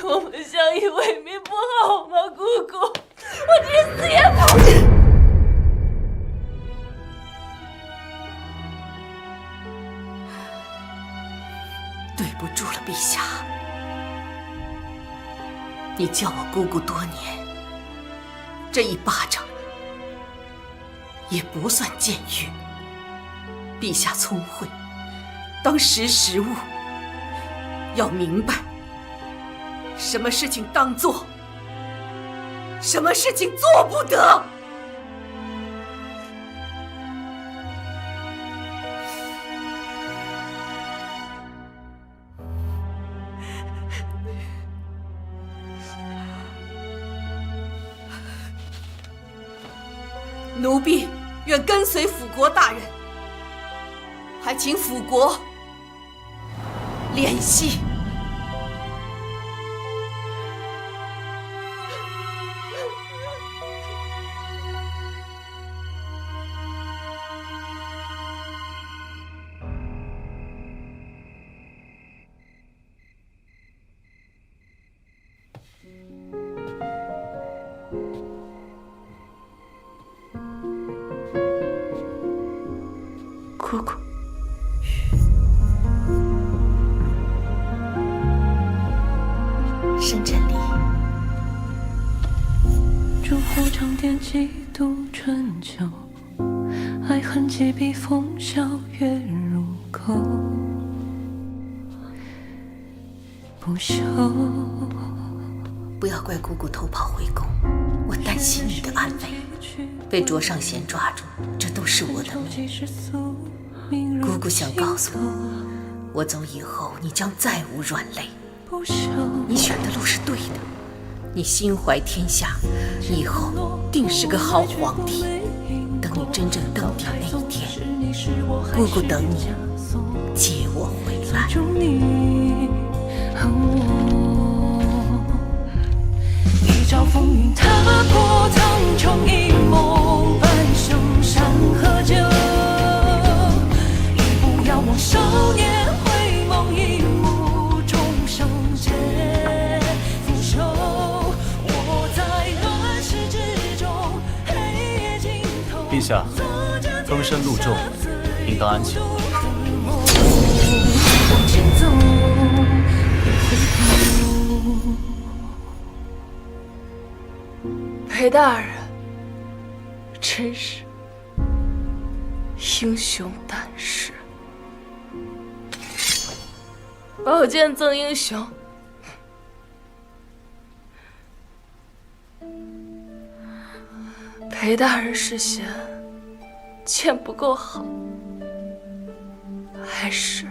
我们相依为命不好吗，姑姑？我这死也不……对不住了，陛下。你叫我姑姑多年，这一巴掌也不算僭越。陛下聪慧，当识时务，要明白什么事情当做，什么事情做不得。奴婢愿跟随辅国大人，还请辅国怜惜。姑姑，深沉礼。烛火长点几度春秋，爱恨几笔风萧月入口，不休。不要怪姑姑偷跑回宫，我担心你的安危。被卓尚贤抓住，这都是我的命。姑姑想告诉你，我走以后，你将再无软肋。你选的路是对的，你心怀天下，以后定是个好皇帝。等你真正登顶那一天，姑姑等你接我回来。一朝风云踏破苍穹，一梦半生山河久。一步遥望少年回眸，一幕终生皆俯首。我在乱世之中，黑夜尽头。陛下，风声露众，应当安静。往前走，别回头。裴大人，真是英雄胆识，宝剑赠英雄。裴大人是嫌剑不够好，还是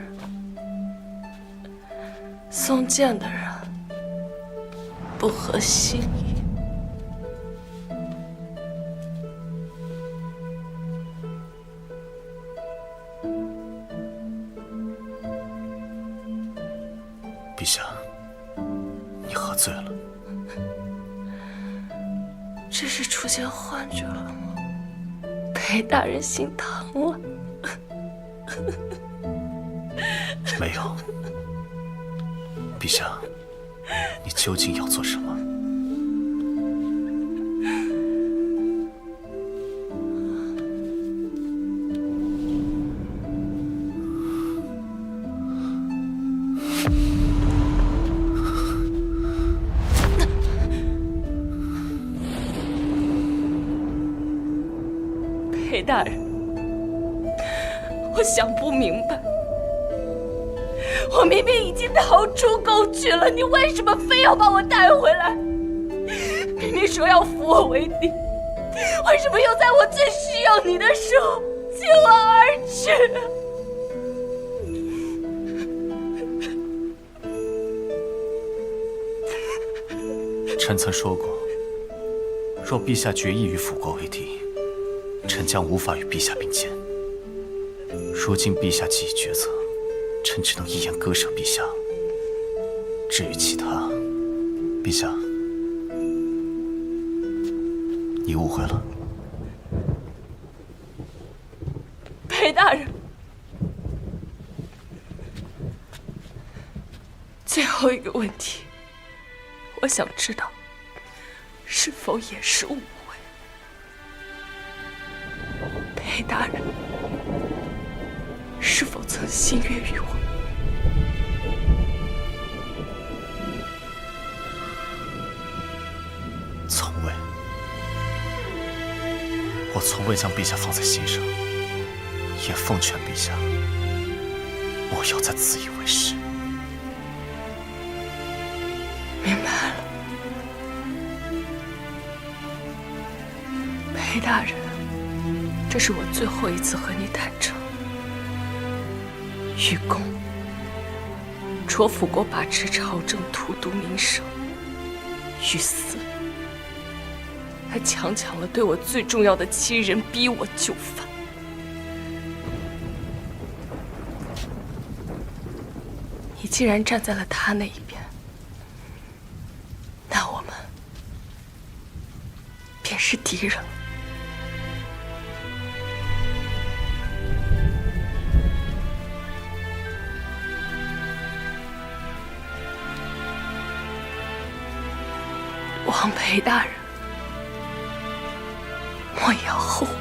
送剑的人不合心意？陛下，你喝醉了。这是出现幻觉了吗？裴大人心疼了。没有。陛下，你究竟要做什么？裴大人，我想不明白，我明明已经逃出宫去了，你为什么非要把我带回来？明明说要扶我为帝，为什么又在我最需要你的时候弃我而去？臣曾说过，若陛下决意与辅国为敌，臣将无法与陛下并肩。如今陛下既已抉择，臣只能一言割舍陛下。至于其他，陛下，你误会了。裴大人，最后一个问题，我想知道，是否也是误会？裴大人是否曾心悦于我？从未，我从未将陛下放在心上，也奉劝陛下，莫要再自以为是。明白了，裴大人，这是我最后一次和你坦诚。愚公，卓辅国把持朝政，荼毒民生；于私，还强抢了对我最重要的亲人，逼我就范。你既然站在了他那一边，那我们便是敌人了。王裴大人，莫要后悔。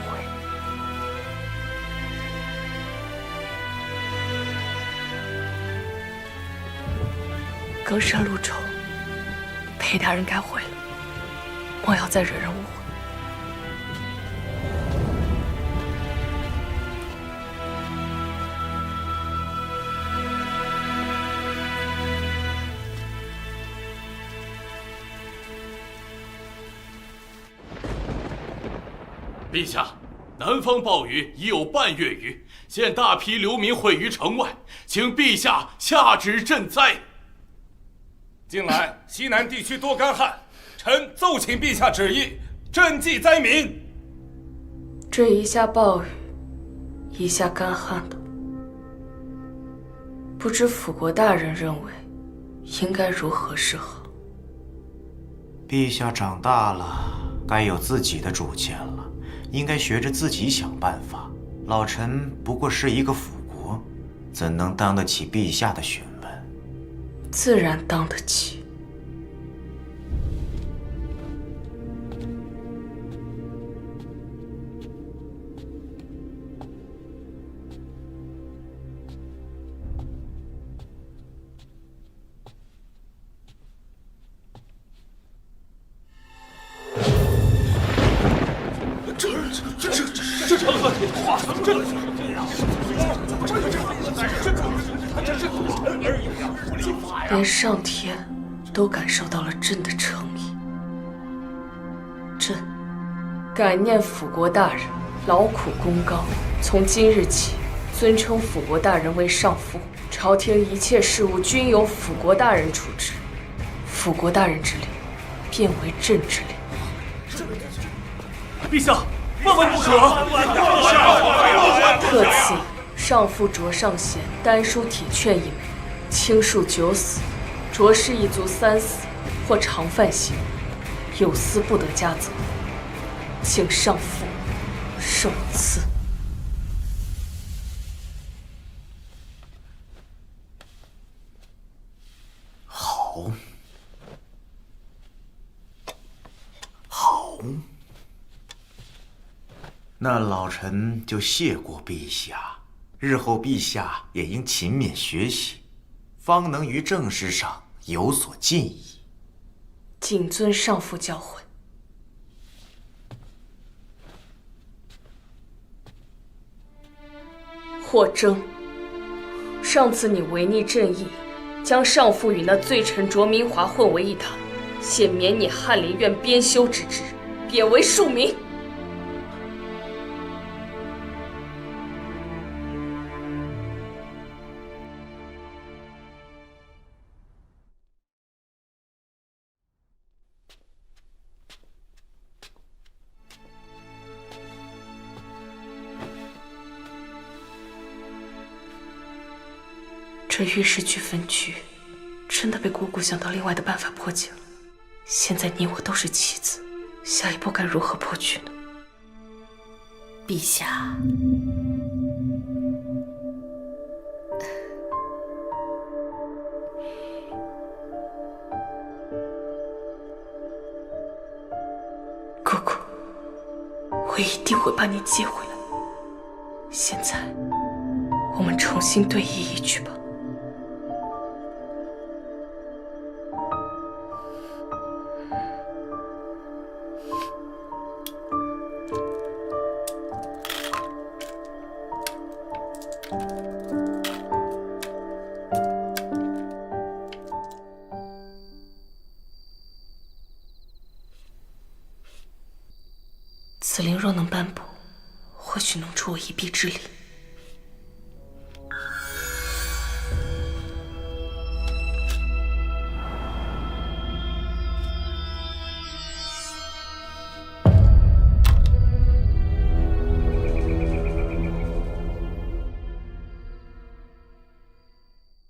更深路愁，裴大人该回了，莫要再惹人误会。陛下，南方暴雨已有半月余，现大批流民毁于城外，请陛下下旨赈灾。近来西南地区多干旱，臣奏请陛下旨意，赈济灾民。这一下暴雨，一下干旱的，不知辅国大人认为应该如何是好？陛下长大了，该有自己的主见了，应该学着自己想办法。老臣不过是一个辅国，怎能当得起陛下的询问？自然当得起。这成了话，连上天都感受到了朕的诚意。朕感念辅国大人劳苦功高，从今日起尊称辅国大人为上父，朝廷一切事务均由辅国大人处置，辅国大人之令便为朕之令。陛下，万万不可！特赐上父卓尚贤丹书铁券一枚，轻恕9死，卓氏一族3死或常犯刑，有司不得加责，请上父受赐。好，好。那老臣就谢过陛下，日后陛下也应勤勉学习，方能于政事上有所进益。谨遵上父教诲。霍征，上次你违逆朕意，将上父与那罪臣卓明华混为一谈，现免你翰林院编修之职，贬为庶民。这御史俱分局真的被姑姑想到另外的办法破解了。现在你我都是棋子，下一步该如何破局呢？陛下，我一定会把你接回来。现在，我们重新对弈一局吧。此令若能颁布，或许能助我一臂之力。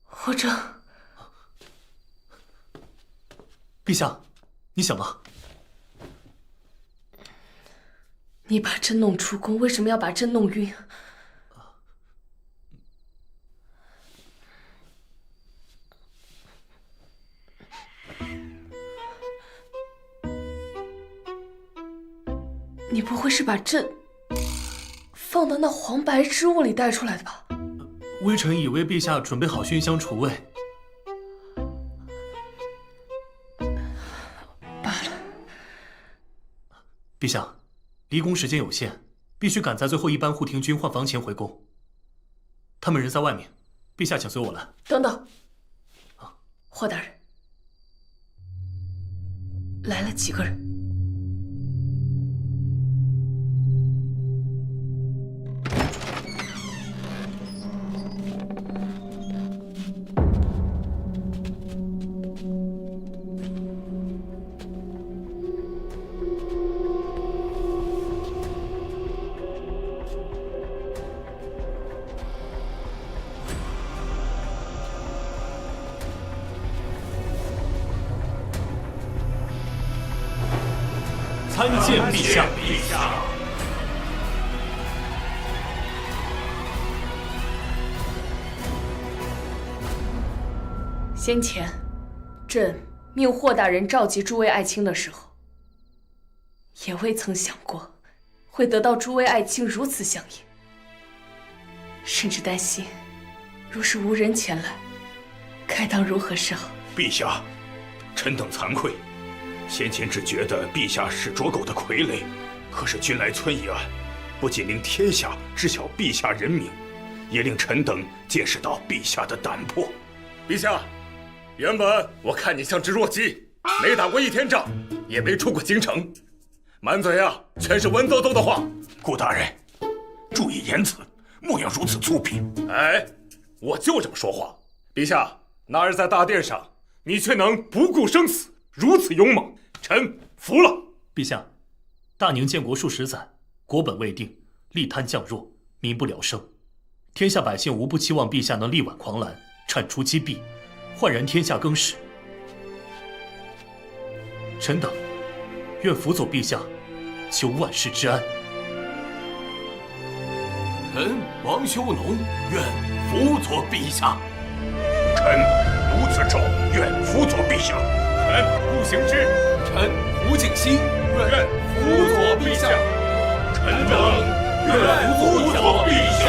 或者，陛下，你醒了。你把朕弄出宫，为什么要把朕弄晕？你不会是把朕放到那黄白之物里带出来的吧？微臣已为陛下准备好熏香除味。罢了。陛下，离宫时间有限，必须赶在最后一班护庭军换房前回宫。他们人在外面，陛下请随我来。等等，霍大人，来了几个人？参见陛下。先前，朕命霍大人召集诸位爱卿的时候，也未曾想过会得到诸位爱卿如此响应，甚至担心，若是无人前来，该当如何是好？陛下，臣等惭愧。先前只觉得陛下是卓狗的傀儡，可是君来村一案，不仅令天下知晓陛下人名，也令臣等见识到陛下的胆魄。陛下，原本我看你像只弱鸡，没打过一天仗，也没出过京城，满嘴啊全是文绉绉的话。顾大人，注意言辞，莫要如此粗鄙。哎，我就这么说话。陛下，那日在大殿上，你却能不顾生死，如此勇猛。臣服了。陛下，大宁建国数十载，国本未定，利贪降弱，民不聊生。天下百姓无不期望陛下能力挽狂澜，铲除积弊，焕然天下更始。臣等愿辅佐陛下，求万世之安。臣王修农愿辅佐陛下。臣卢子昭愿辅佐陛下。臣顾行之，臣胡景熙愿辅佐陛下。臣等愿辅佐陛下。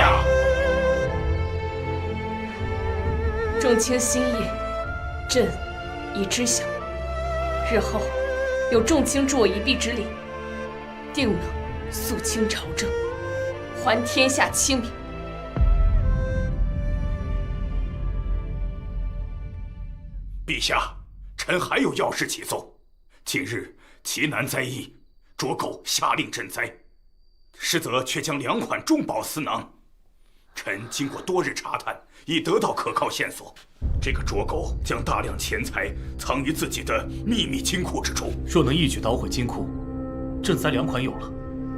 众卿心意，朕已知晓。日后有众卿助我一臂之力，定能肃清朝政，还天下清明。陛下，臣还有要事启奏。近日奇难灾异，卓狗下令赈灾，实则却将2款重宝私囊。臣经过多日查探，已得到可靠线索。这个卓狗将大量钱财藏于自己的秘密金库之中。若能一举捣毁金库，赈灾2款有了，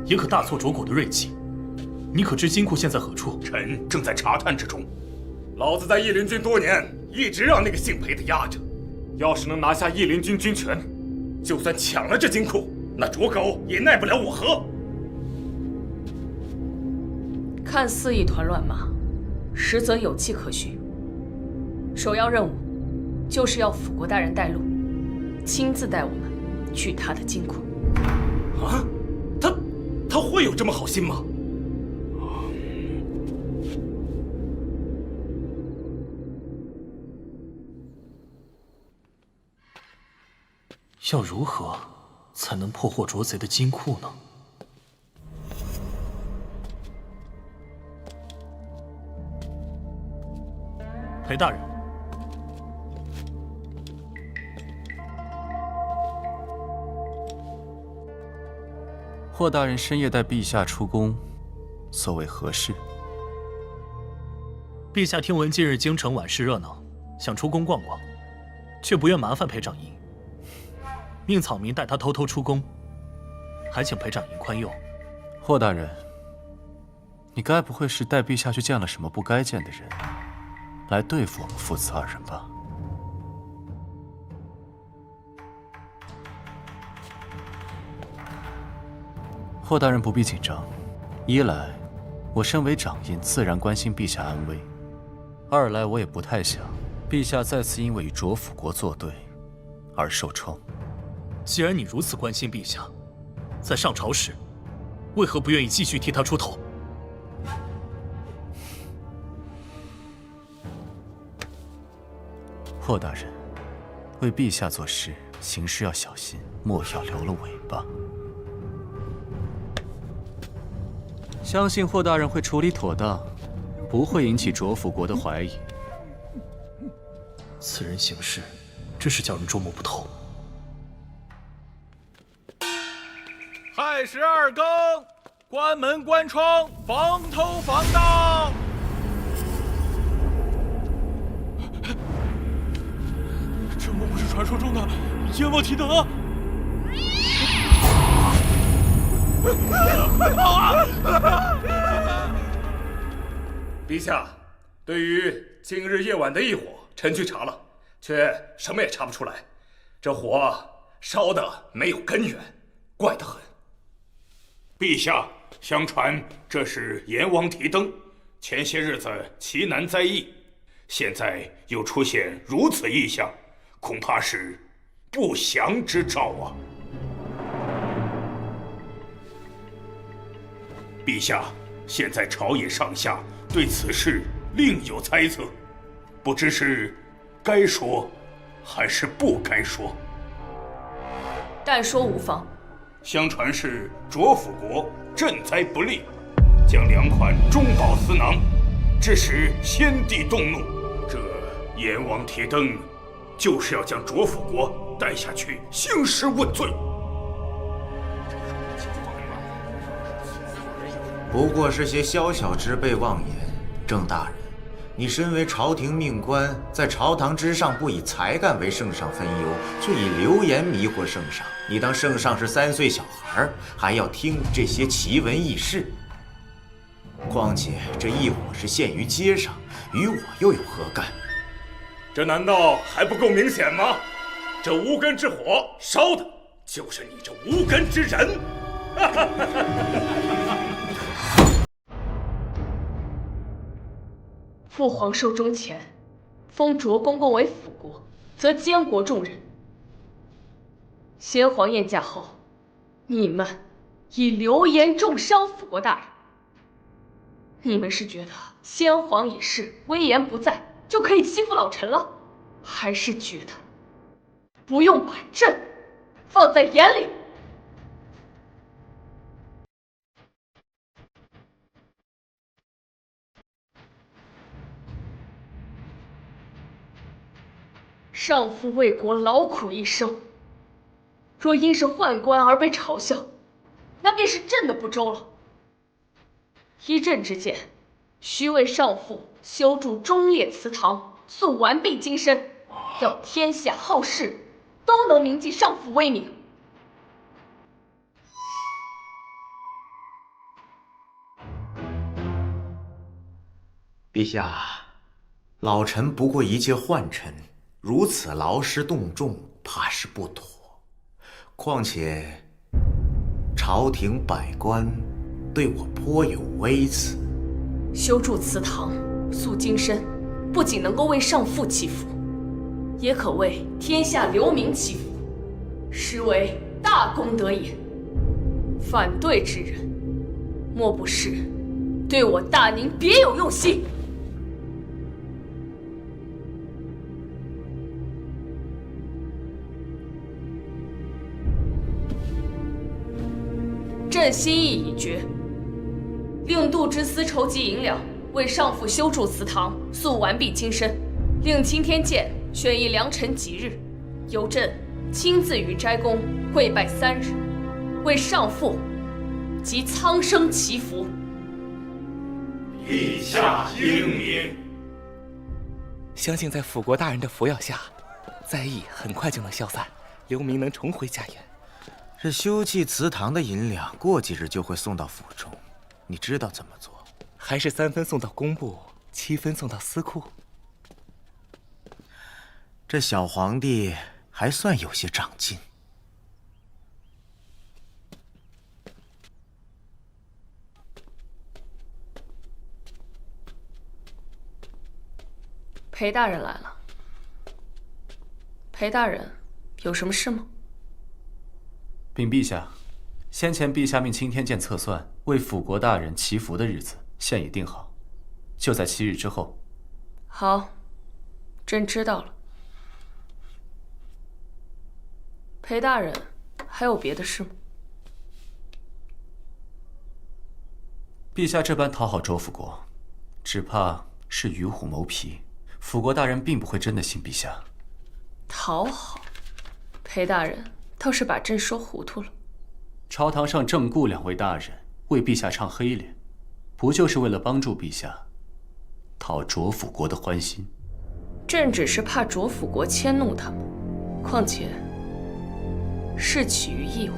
也可大挫卓狗的锐气。你可知金库现在何处？臣正在查探之中。老子在义林军多年，一直让那个姓裴的压着。要是能拿下义林军军权，就算抢了这金库，那卓狗也奈不了我何。看似一团乱麻，实则有迹可循。首要任务就是要辅国大人带路，亲自带我们去他的金库。啊，他会有这么好心吗？要如何才能破获捉贼的金库呢？裴大人，霍大人深夜带陛下出宫，所为何事？陛下听闻近日京城晚市热闹，想出宫逛逛，却不愿麻烦裴长营，命草民带他偷偷出宫，还请裴长营宽宥。霍大人，你该不会是带陛下去见了什么不该见的人，来对付我们父子二人吧？霍大人不必紧张，一来，我身为长印，自然关心陛下安危；二来，我也不太想陛下再次因为与卓辅国作对而受创。既然你如此关心陛下，在上朝时，为何不愿意继续替他出头？霍大人，为陛下做事，行事要小心，莫要留了尾巴。相信霍大人会处理妥当，不会引起卓辅国的怀疑。此人行事，真是叫人捉摸不透。亥时2更，关门关窗，防偷防盗。这莫不是传说中的阎王提德？陛下，对于今日夜晚的异火，臣去查了，却什么也查不出来。这火烧的没有根源，怪得很。陛下，相传这是阎王提灯，前些日子奇难灾异，现在又出现如此异象，恐怕是不祥之兆啊！陛下，现在朝野上下对此事另有猜测，不知是该说还是不该说。但说无妨。相传是卓辅国赈灾不力，将2款中饱私囊，致使先帝动怒。这阎王提灯，就是要将卓辅国带下去兴师问罪。不过是些宵小之辈妄言。郑大人，你身为朝廷命官，在朝堂之上不以才干为圣上分忧，却以流言迷惑圣上。你当圣上是3岁小孩，还要听这些奇闻异事？况且这异火是现于街上，与我又有何干？这难道还不够明显吗？这无根之火烧的就是你这无根之人！父皇寿终前，封卓公公为辅国，则监国重任。先皇宴驾后，你们以流言重伤辅国大人。你们是觉得先皇已逝，威严不在，就可以欺负老臣了，还是觉得不用把朕放在眼里？上父为国劳苦一生，若因是宦官而被嘲笑，那便是朕的不周了。依朕之见，须为上父修筑忠烈祠堂，塑完璧金身，要天下后世都能铭记上父威名。陛下，老臣不过一介宦臣，如此劳师动众，怕是不妥。况且朝廷百官对我颇有微词。修筑祠堂，塑金身，不仅能够为上父祈福，也可为天下留民祈福，实为大功德也。反对之人，莫不是对我大宁别有用心？朕心意已决，令杜之司筹集银两，为上父修筑祠堂，速完毕金身。令青天剑选一良辰吉日，由朕亲自于斋宫跪拜3日，为上父及苍生祈福。陛下英明。相信在辅国大人的扶摇下，灾异很快就能消散，刘明能重回家园。这修葺祠堂的银两，过几日就会送到府中，你知道怎么做？还是3分送到工部，7分送到司库。这小皇帝还算有些长进。裴大人来了。裴大人，有什么事吗？禀陛下，先前陛下命青天剑测算为辅国大人祈福的日子，现已定好，就在7日之后。好，朕知道了。裴大人，还有别的事吗？陛下这般讨好卓辅国，只怕是与虎谋皮。辅国大人并不会真的信陛下。讨好，裴大人倒是把朕说糊涂了。朝堂上正顾2位大人为陛下唱黑脸，不就是为了帮助陛下讨卓辅国的欢心？朕只是怕卓辅国迁怒他们，况且事起于义务。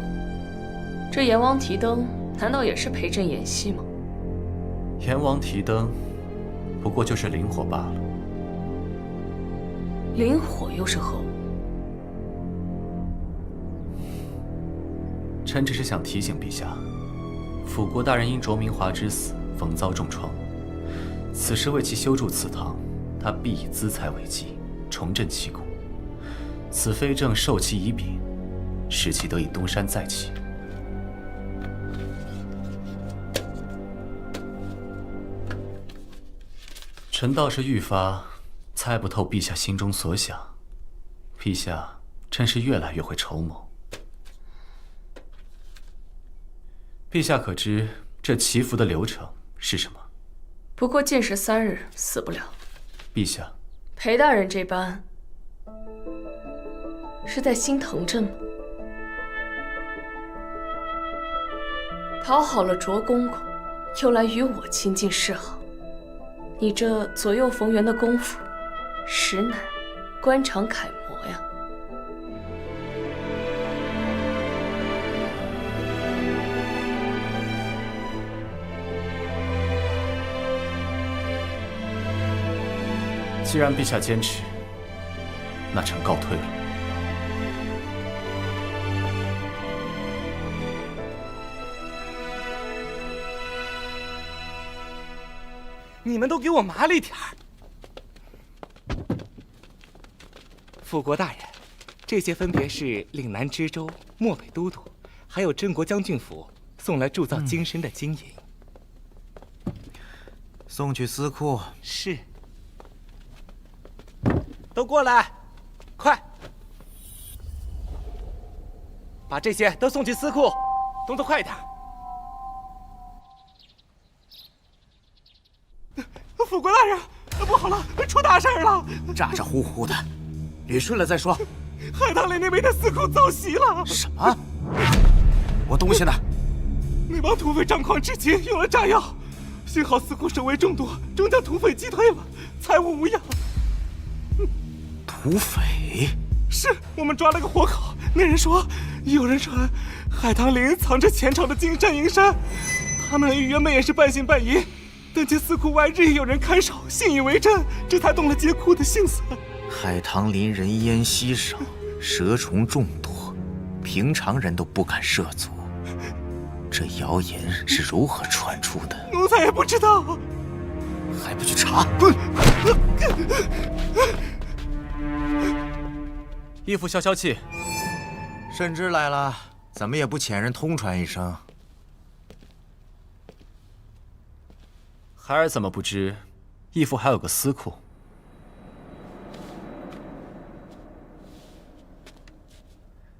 这阎王提灯难道也是陪朕演戏吗？阎王提灯不过就是灵火罢了。灵火又是何物？臣只是想提醒陛下，辅国大人因卓明华之死逢遭重创，此时为其修筑祠堂，他必以资财为基，重振旗鼓。此非正授其以柄，使其得以东山再起。臣倒是愈发猜不透陛下心中所想，陛下真是越来越会筹谋。陛下可知这祈福的流程是什么？不过禁食3日，死不了。陛下，裴大人这般是在心疼朕吗？讨好了卓公公，又来与我亲近示好，你这左右逢源的功夫，实乃官场楷模呀！既然陛下坚持，那臣告退了。你们都给我麻利点儿！辅国大人，这些分别是岭南知州、漠北都督，还有镇国将军府送来铸造金身的金银。送去司库。是。都过来，快！把这些都送去司库，动作快点。辅国大人，不好了，出大事了！咋咋呼呼的，捋顺了再说。海棠林那边的司库遭袭了。什么？我东西呢？那帮土匪张狂之极，用了炸药，幸好司库守卫众多，终将土匪击退了，财物无恙。土匪？是我们抓了个活口。那人说，有人传海棠林藏着前朝的金山银山，他们原本也是半信半疑，但见司库外日夜有人看守，信以为真，这才动了劫库的心思。海棠林人烟稀少，蛇虫众多，平常人都不敢涉足。这谣言是如何传出的？奴才也不知道。还不去查？滚！义父消消气。慎之来了，怎么也不遣人通传一声？孩儿怎么不知，义父还有个司库？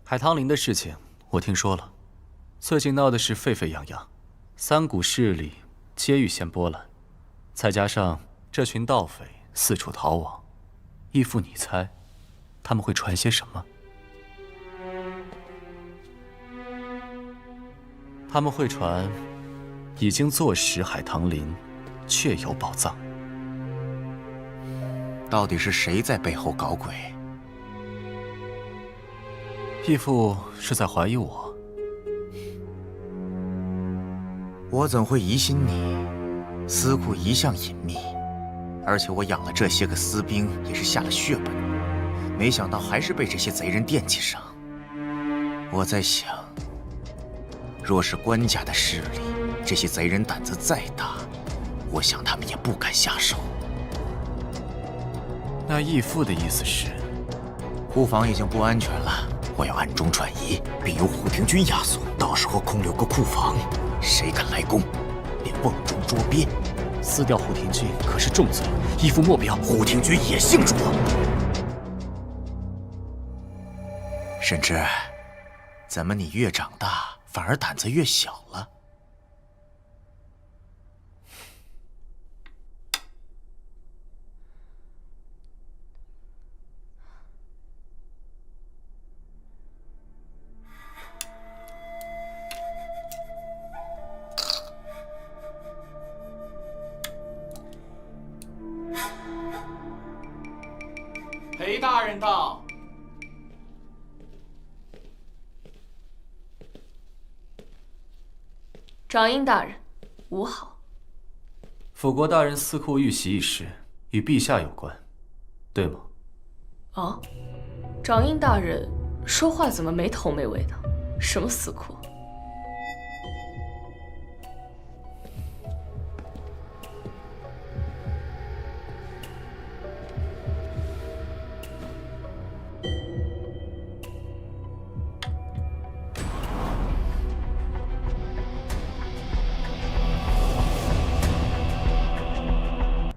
海棠林的事情我听说了，最近闹的是沸沸扬扬，三股势力皆欲掀波澜，再加上这群盗匪四处逃亡，义父你猜，他们会传些什么？他们会传，已经坐实海棠林确有宝藏。到底是谁在背后搞鬼？义父是在怀疑我？我怎会疑心你？司库一向隐秘，而且我养了这些个私兵也是下了血本，没想到还是被这些贼人惦记上。我在想，若是官家的势力，这些贼人胆子再大，我想他们也不敢下手。那义父的意思是，库房已经不安全了，我要暗中转移，并由虎庭军押送，到时候空留个库房，谁敢来攻，便瓮中捉鳖。撕掉虎庭军可是重罪，义父莫表。虎庭军也姓卓，甚至，怎么你越长大，反而胆子越小了？裴大人到。掌印大人，吾好。辅国大人司库遇袭一事，与陛下有关，对吗？哦，掌印大人说话怎么没头没尾的？什么司库？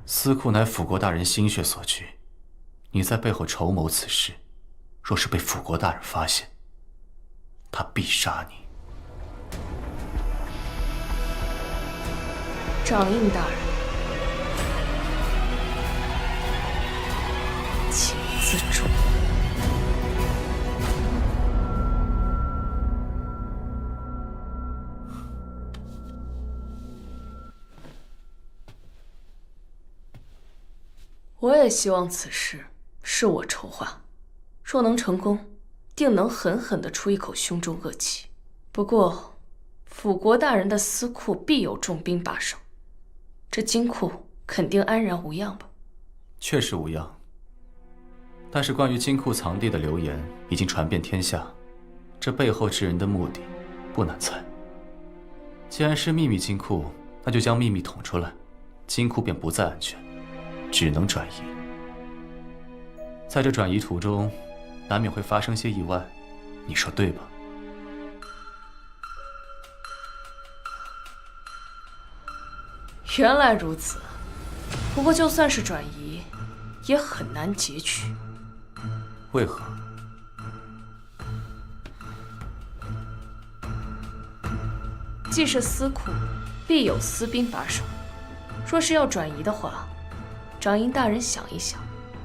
司库乃辅国大人心血所居，你在背后筹谋此事，若是被辅国大人发现，他必杀你。掌印大人，请自重。我也希望此事是我筹划，若能成功，定能狠狠地出一口胸中恶气。不过，辅国大人的司库必有重兵把守，这金库肯定安然无恙吧？确实无恙，但是关于金库藏地的流言已经传遍天下，这背后之人的目的不难猜。既然是秘密金库，那就将秘密捅出来，金库便不再安全，只能转移。在这转移途中，难免会发生些意外，你说对吧？原来如此，不过就算是转移，也很难截取。为何？既是司库，必有私兵把守。若是要转移的话，掌印大人想一想，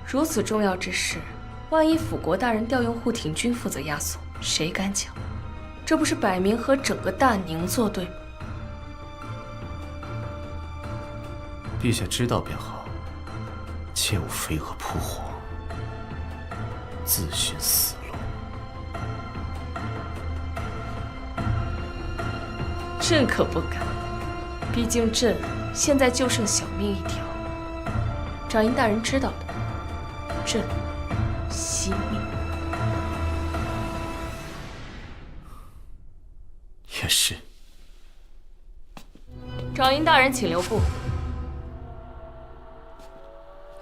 如此重要之事，万一辅国大人调用护挺军负责押送，谁敢讲？这不是摆明和整个大宁作对吗？陛下知道便好，切勿飞蛾扑火，自寻死路。朕可不敢，毕竟朕现在就剩小命一条。掌印大人知道的，朕惜命。也是。掌印大人，请留步。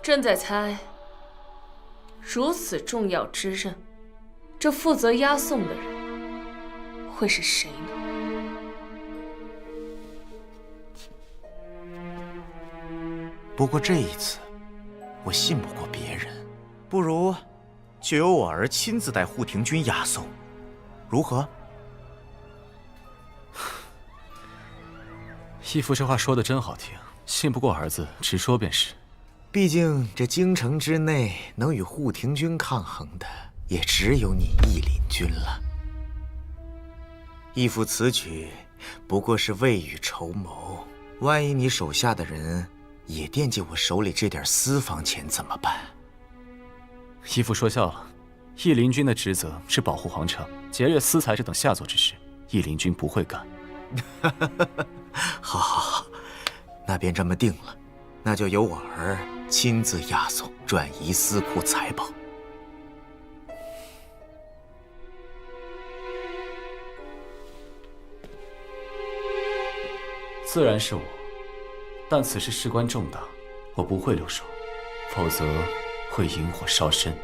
朕在猜，如此重要之任，这负责押送的人会是谁呢？不过这一次，我信不过别人，不如就由我儿亲自带护庭军押送，如何？义父这话说的真好听，信不过儿子，直说便是。毕竟这京城之内能与护庭军抗衡的，也只有你义林军了。义父此举不过是未雨绸缪，万一你手下的人也惦记我手里这点私房钱怎么办？义父说笑了，义林军的职责是保护皇城，劫掠私财这等下作之事，义林军不会干。好，好，好，那便这么定了。那就由我儿亲自押送，转移私库财宝。自然是我，但此事事关重大，我不会留手，否则会引火烧身。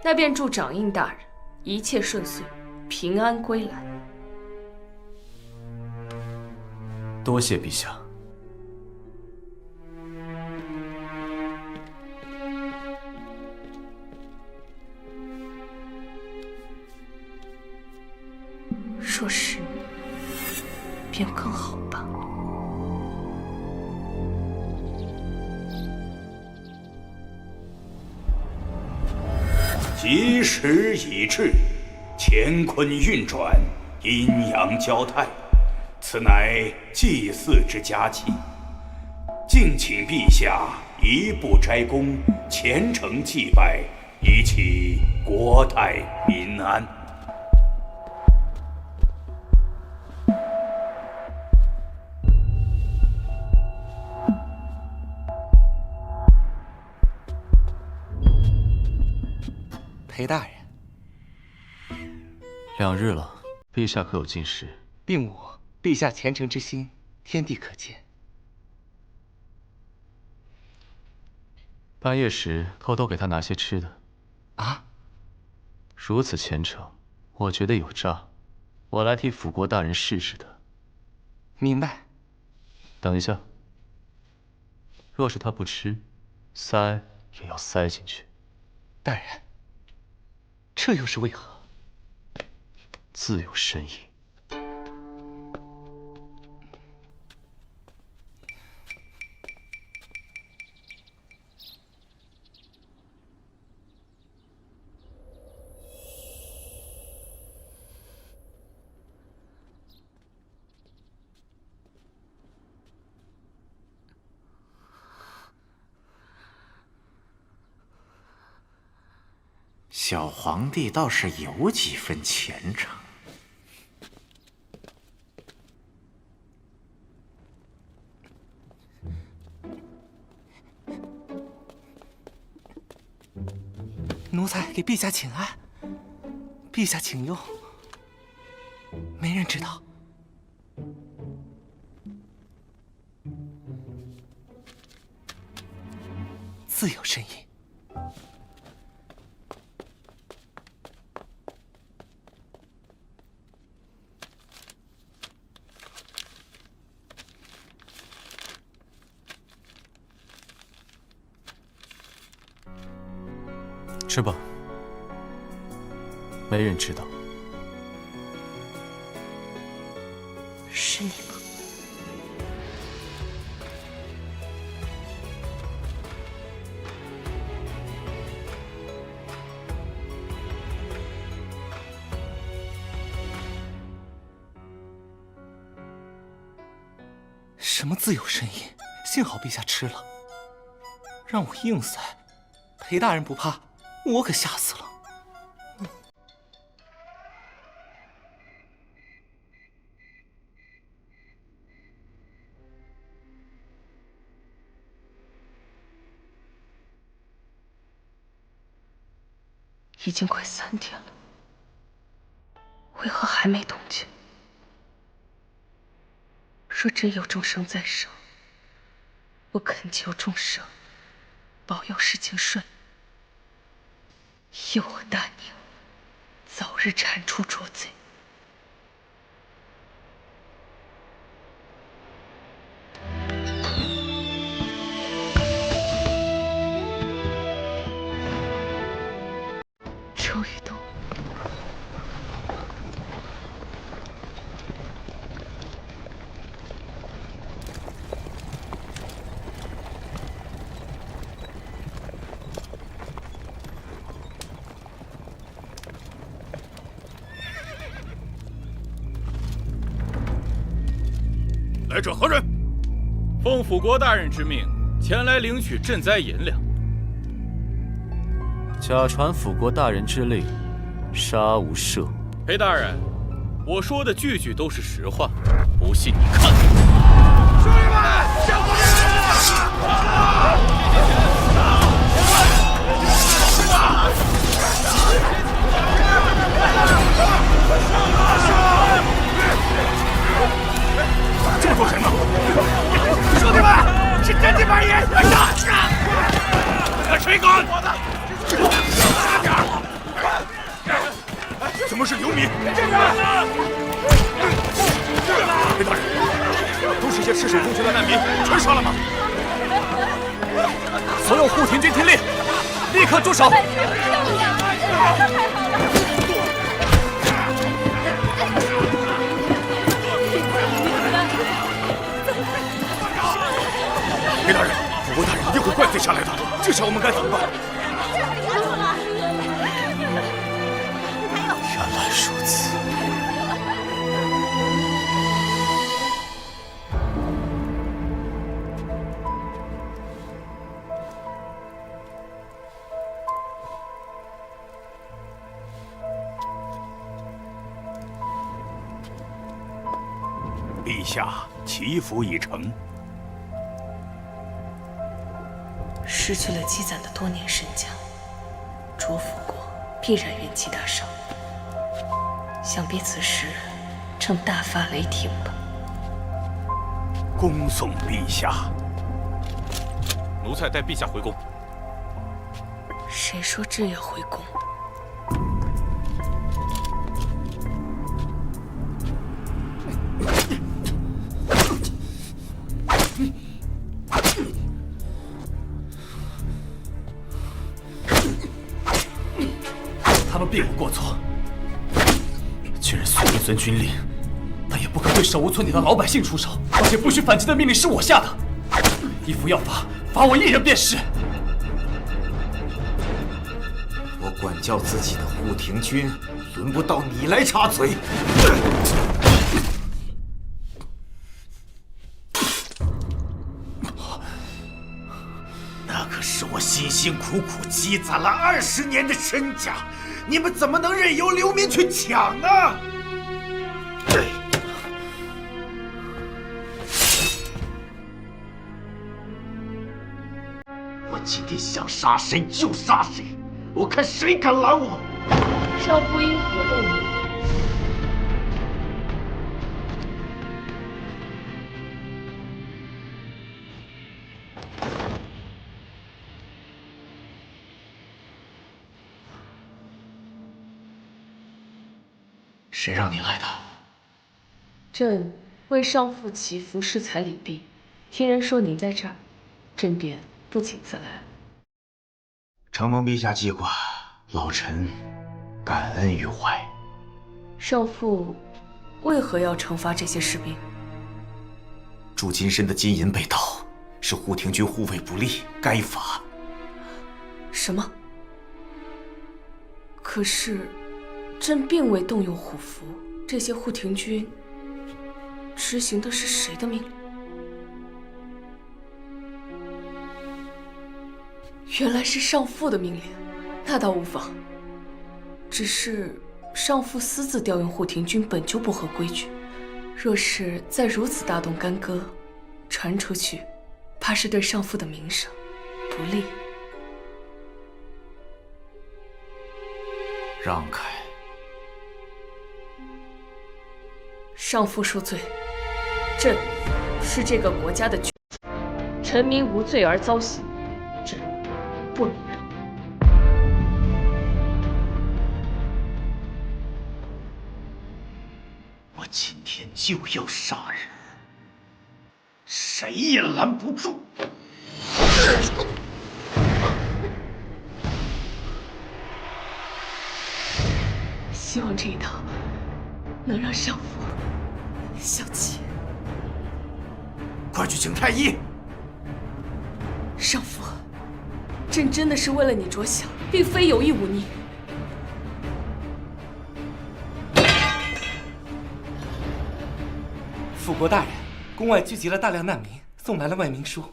那便祝掌印大人一切顺遂，平安归来。多谢陛下。若是你，便更好吧。吉时已至，乾坤运转，阴阳交泰，此乃祭祀之佳期。敬请陛下移步斋宫，虔诚祭拜，以祈国泰民安。裴大人，2日了，陛下可有进食？并无，陛下虔诚之心，天地可见。半夜时偷偷给他拿些吃的。啊？如此虔诚，我觉得有诈，我来替辅国大人试试的。明白。等一下，若是他不吃，塞也要塞进去。大人，这又是为何？自有深意。小皇帝倒是有几分虔诚。奴才给陛下请安，陛下请用，没人知道。自有深意。吃吧，没人知道。是你吗？什么自有深意？幸好陛下吃了，让我硬塞，裴大人不怕，我可吓死了。已经快3天了，为何还没动静？若真有众生在上，我恳求众生保佑事情顺利，佑我大宁早日铲除捉贼。来者何人？奉辅国大人之命，前来领取赈灾银两。假传辅国大人之令，杀无赦。裴大人，我说的句句都是实话，不信你看。兄弟们，相公来了！这么多人呢！兄弟们，是真金白银！快杀！快追赶！快点！怎么是流民？裴大人，都是些赤手空拳的难民，全杀了吗？所有护庭军听令，立刻住手！裴大人，辅国大人一定会怪罪下来的，这下我们该怎么办？原来如此。陛下，祈福已成。失去了积攒的多年身家，卓辅国必然元气大伤。想必此时正大发雷霆吧。恭送陛下。奴才带陛下回宫。谁说这要回宫？他们并无过错，既然虽未遵军令，但也不可对手无寸铁的老百姓出手。而且不许反击的命令是我下的，依服要罚，罚我一人便是。我管教自己的护庭军，轮不到你来插嘴。那可是我辛辛苦苦积攒了20年的身家，你们怎么能任由流民去抢呢？我今天想杀谁就杀谁，我看谁敢拦我！少不应何动怒。谁让你来的？朕为上父祈福，施财礼毕，听人说您在这儿，朕便不请自来。承蒙陛下记挂，老臣感恩于怀。少父为何要惩罚这些士兵？铸金身的金银被盗，是护庭军护卫不力，该罚。什么？可是朕并未动用虎符，这些护庭军执行的是谁的命令？原来是上父的命令，那倒无妨。只是上父私自调用护庭军本就不合规矩，若是再如此大动干戈，传出去，怕是对上父的名声不利。让开！上父恕罪，朕是这个国家的君主，臣民无罪而遭刑，朕不能忍。我今天就要杀人，谁也拦不住。希望这一套能让上父消气。快去请太医。上父，朕真的是为了你着想，并非有意忤逆。辅国大人，宫外聚集了大量难民，送来了万民书。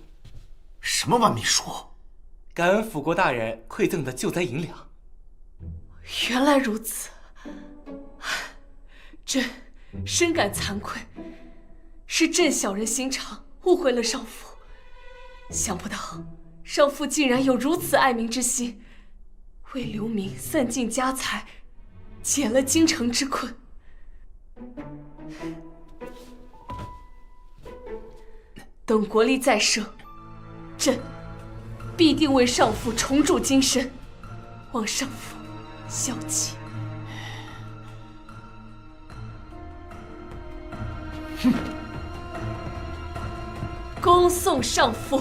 什么万民书？感恩辅国大人馈赠的救灾银两。原来如此，朕深感惭愧，是朕小人心肠，误会了少父。想不到少父竟然有如此爱民之心，为流民散尽家财，解了京城之困。等国力再盛，朕必定为上父重铸金身，望上父效气。恭送上父。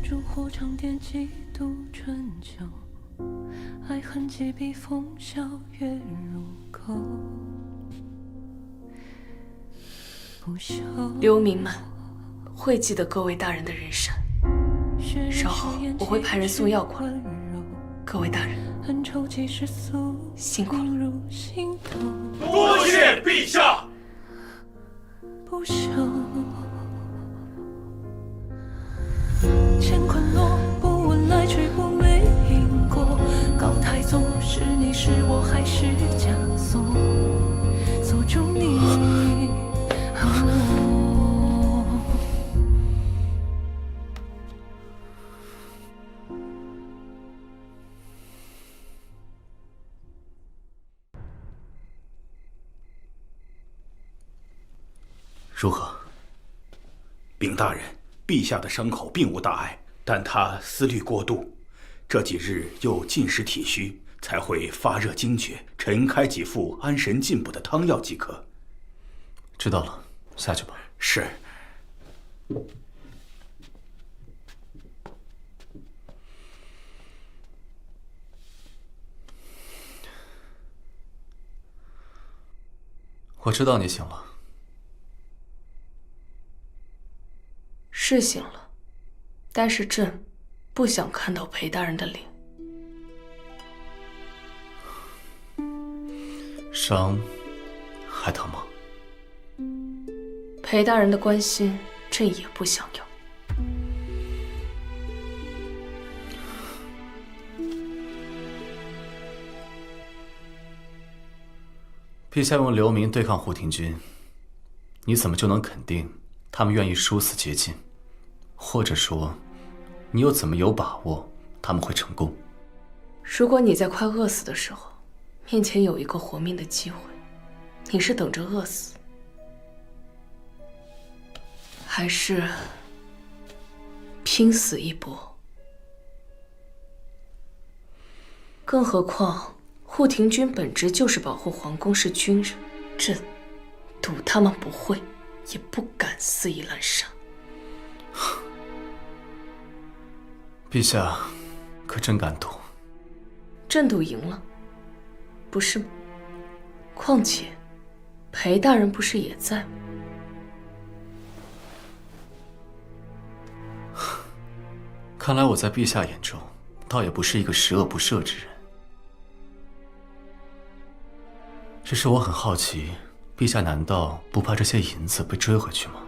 烛火长点几度春秋，爱恨几笔风萧月入口。流民们会记得各位大人的人善，稍后我会派人送药过来。各位大人，辛苦了。多谢陛下。不休，乾坤落，不问来去，不昧因果。高台宗，是你是我还是枷锁？锁住你。如何？禀大人，陛下的伤口并无大碍，但他思虑过度，这几日又进食体虚，才会发热惊厥。臣开几副安神进补的汤药即可。知道了，下去吧。是。我知道你醒了。是醒了，但是朕不想看到裴大人的脸。伤还疼吗？裴大人的关心，朕也不想要。陛下用流民对抗护庭军，你怎么就能肯定他们愿意殊死竭尽？或者说，你又怎么有把握他们会成功？如果你在快饿死的时候，面前有一个活命的机会，你是等着饿死，还是拼死一搏？更何况，护庭军本职就是保护皇宫，是军人，朕赌他们不会，也不敢肆意滥杀。陛下可真敢赌。朕赌赢了，不是吗？况且，裴大人不是也在吗？看来我在陛下眼中，倒也不是一个十恶不赦之人。只是我很好奇，陛下难道不怕这些银子被追回去吗？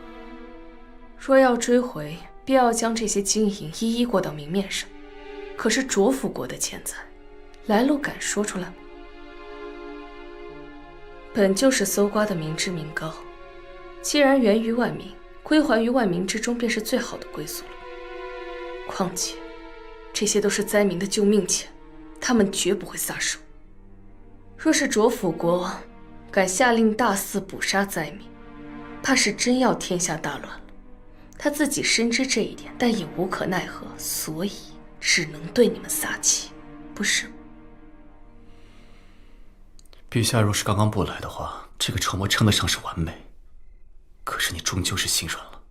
若要追回，必要将这些金银一一过到明面上。可是卓府国的钱财，来路敢说出来吗？本就是搜刮的民脂民膏，既然源于万民，归还于万民之中，便是最好的归宿了。况且，这些都是灾民的救命钱，他们绝不会撒手。若是卓府国敢下令大肆捕杀灾民，怕是真要天下大乱了。他自己深知这一点，但也无可奈何，所以只能对你们撒气，不是吗？陛下若是刚刚不来的话，这个筹谋称得上是完美。可是你终究是心软了。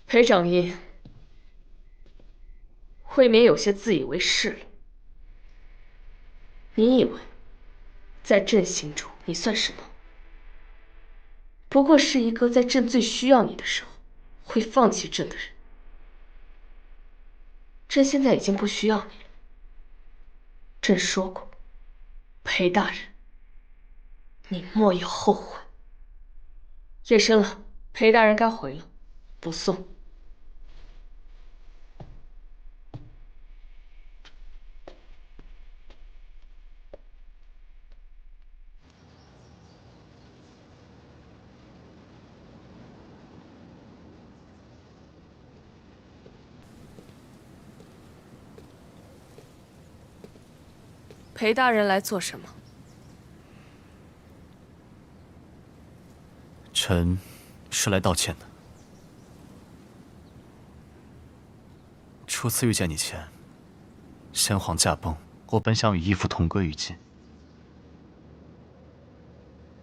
裴掌印，未免有些自以为是了。你以为在朕心中你算什么？不过是一个在朕最需要你的时候会放弃朕的人。朕现在已经不需要你了。朕说过，裴大人，你莫有后悔。夜深了，裴大人该回了，不送。裴大人来做什么？臣是来道歉的。初次遇见你前，先皇驾崩，我本想与义父同归于尽。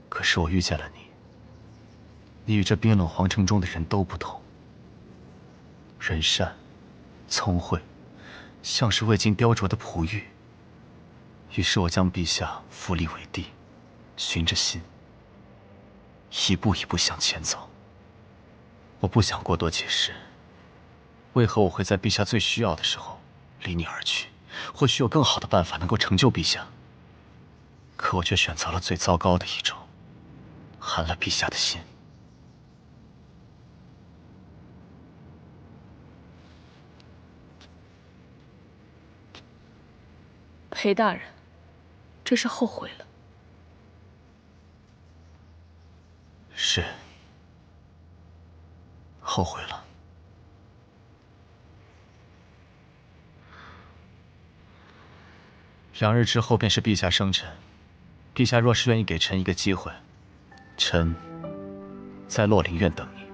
可是我遇见了你，你与这冰冷皇城中的人都不同，人善、聪慧，像是未经雕琢的璞玉。于是我将陛下扶立为帝，循着心，一步一步向前走。我不想过多解释，为何我会在陛下最需要的时候离你而去。或许有更好的办法能够成就陛下，可我却选择了最糟糕的一种，寒了陛下的心。裴大人，这是后悔了。是，后悔了。2日之后便是陛下生辰，陛下若是愿意给臣一个机会，臣在洛林苑等你。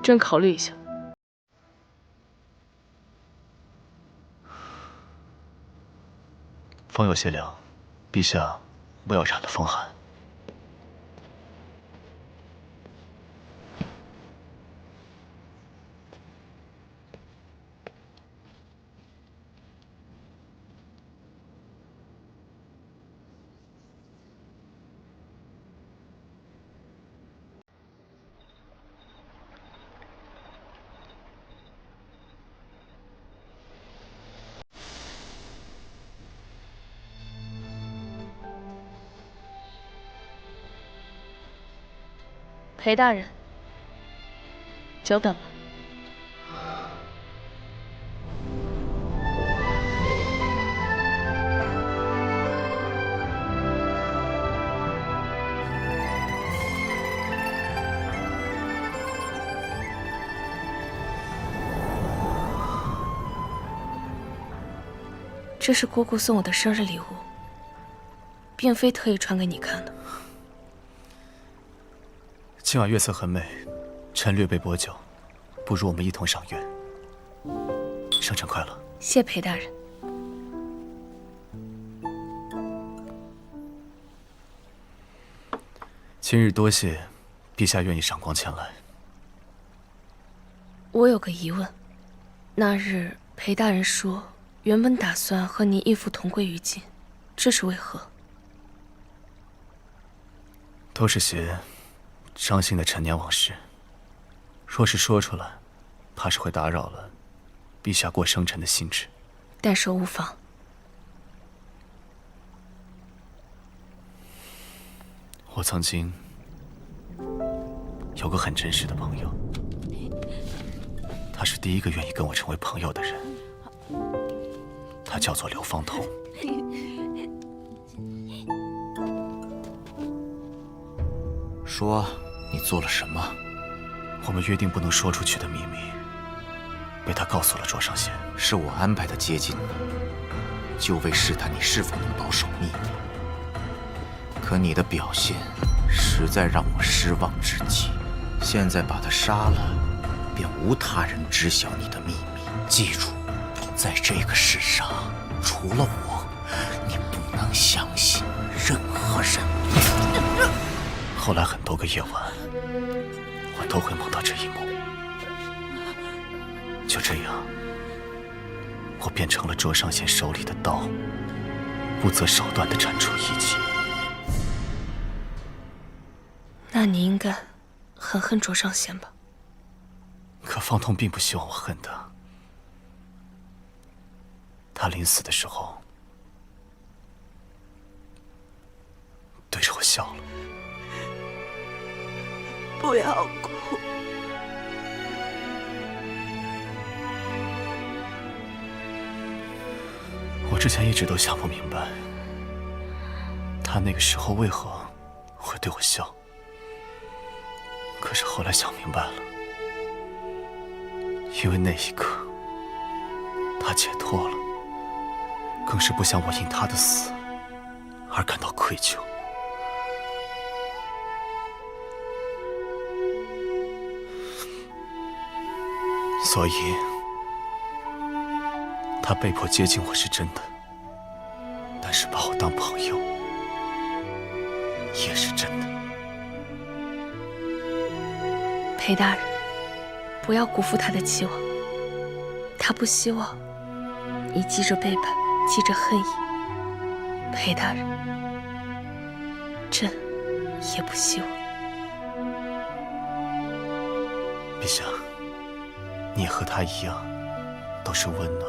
朕考虑一下。风有些凉，陛下不要染了风寒。裴大人，久等了。这是姑姑送我的生日礼物，并非特意传给你看的。今晚月色很美，臣略备薄酒，不如我们一同赏月。生辰快乐！谢裴大人。今日多谢陛下愿意赏光前来。我有个疑问，那日裴大人说原本打算和你义父同归于尽，这是为何？都是些伤心的陈年往事，若是说出来，怕是会打扰了陛下过生辰的兴致。但说无妨。我曾经有个很真实的朋友，他是第一个愿意跟我成为朋友的人，他叫做刘方通。说，你做了什么？我们约定不能说出去的秘密，被他告诉了卓上仙。是我安排他接近你，就为试探你是否能保守秘密。可你的表现实在让我失望至极。现在把他杀了，便无他人知晓你的秘密。记住，在这个世上，除了我，你不能相信任何人。后来很多个夜晚，我都会梦到这一幕。就这样，我变成了卓尚贤手里的刀，不择手段地铲除一切。那你应该很恨卓尚贤吧？可方通并不希望我恨他。他临死的时候，对着我笑了。不要哭。我之前一直都想不明白，他那个时候为何会对我笑。可是后来想明白了，因为那一刻他解脱了，更是不想我因他的死而感到愧疚。所以他被迫接近我是真的，但是把我当朋友也是真的。裴大人，不要辜负他的期望。他不希望你记着背叛，记着恨意。裴大人，朕也不希望。陛下，你和他一样，都是温暖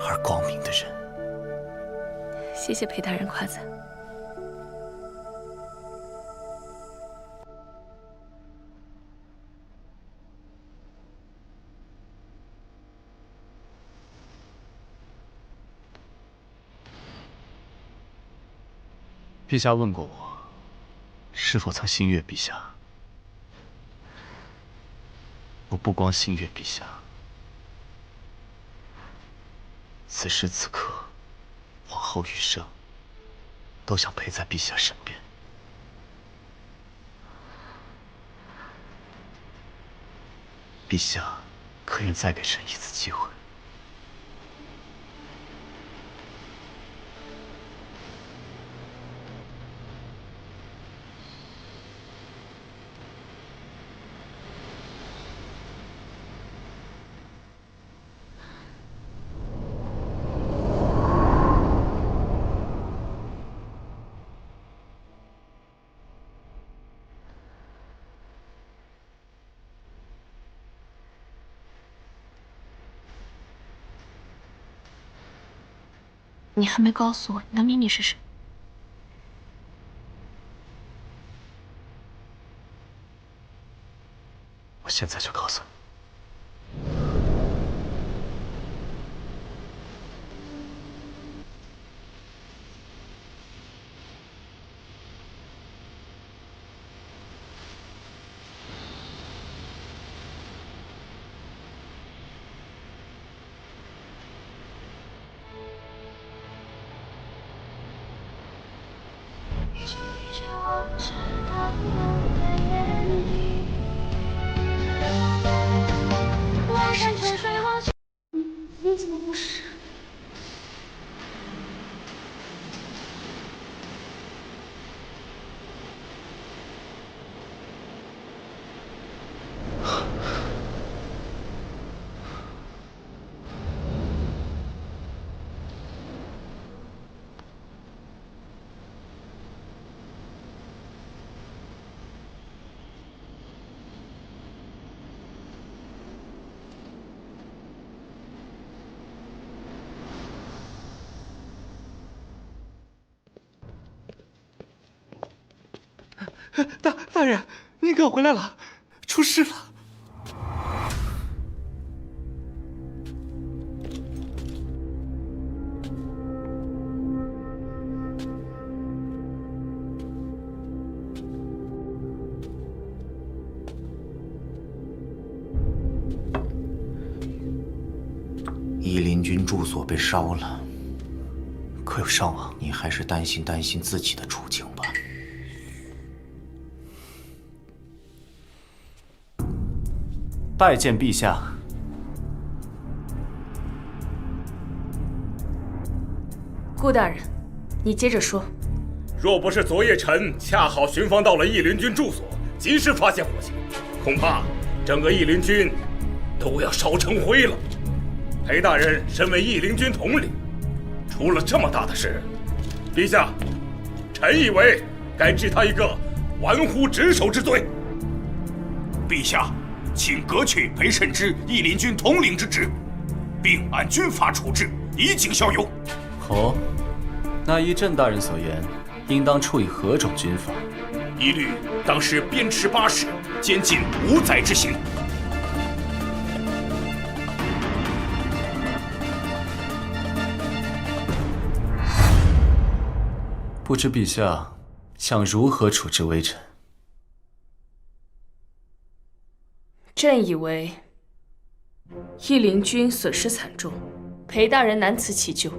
而光明的人。谢谢裴大人夸赞。陛下问过我，是否曾心悦陛下？我不光心悦陛下，此时此刻，往后余生，都想陪在陛下身边。陛下，可愿再给朕一次机会？你还没告诉我你的秘密是什么？我现在就告诉你。你怎么不是？大人，您可回来了，出事了。夷陵军住所被烧了，可有伤亡？你还是担心自己的处境吧。拜见陛下。顾大人，你接着说。若不是昨夜臣恰好巡防到了夷陵军住所，及时发现火情，恐怕整个义林军都要烧成灰了。裴大人身为义林军统领，出了这么大的事，陛下，臣以为该治他一个玩忽职守之罪。陛下，请革去裴慎之义林军统领之职，并按军法处置，以儆效尤。哦，那依朕大人所言，应当处以何种军法？一律当是鞭笞80，监禁5载之刑。不知陛下想如何处置微臣？朕以为义林军损失惨重，裴大人难辞其咎，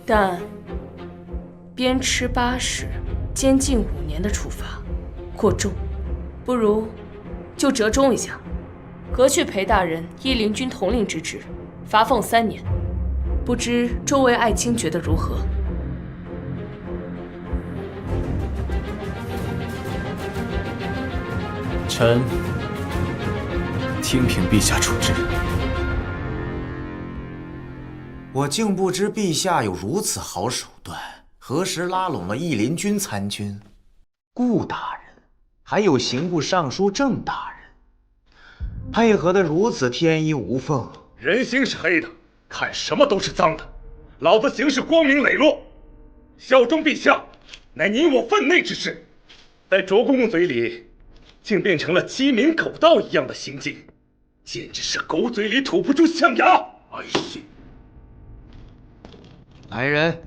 但鞭笞80、监禁5年的处罚过重，不如就折中一下，革去裴大人义林军统领之职，罚俸3年。不知诸位爱卿觉得如何？臣听凭陛下处置。我竟不知陛下有如此好手段，何时拉拢了义林军参军顾大人，还有刑部尚书郑大人，配合得如此天衣无缝。人心是黑的，看什么都是脏的，老子行事光明磊落，效忠陛下，乃你我分内之事，在卓公公嘴里，竟变成了鸡鸣狗盗一样的行径，简直是狗嘴里吐不出象牙！哎呀！来人，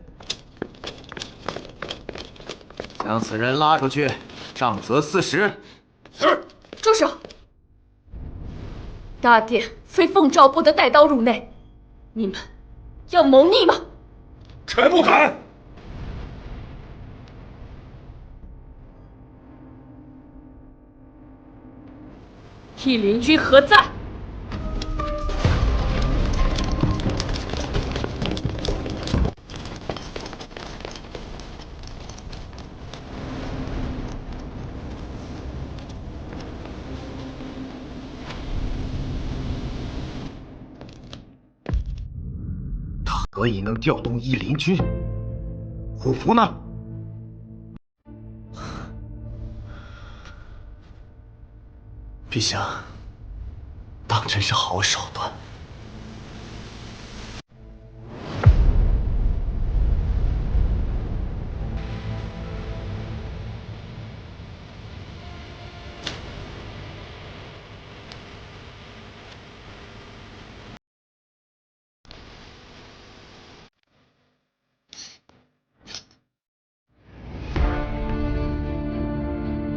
将此人拉出去，杖责40。是。住手！大殿非奉诏不得带刀入内，你们要谋逆吗？臣不敢。义林军何在？何以能调动义林军？虎符呢？陛下，当真是好手段。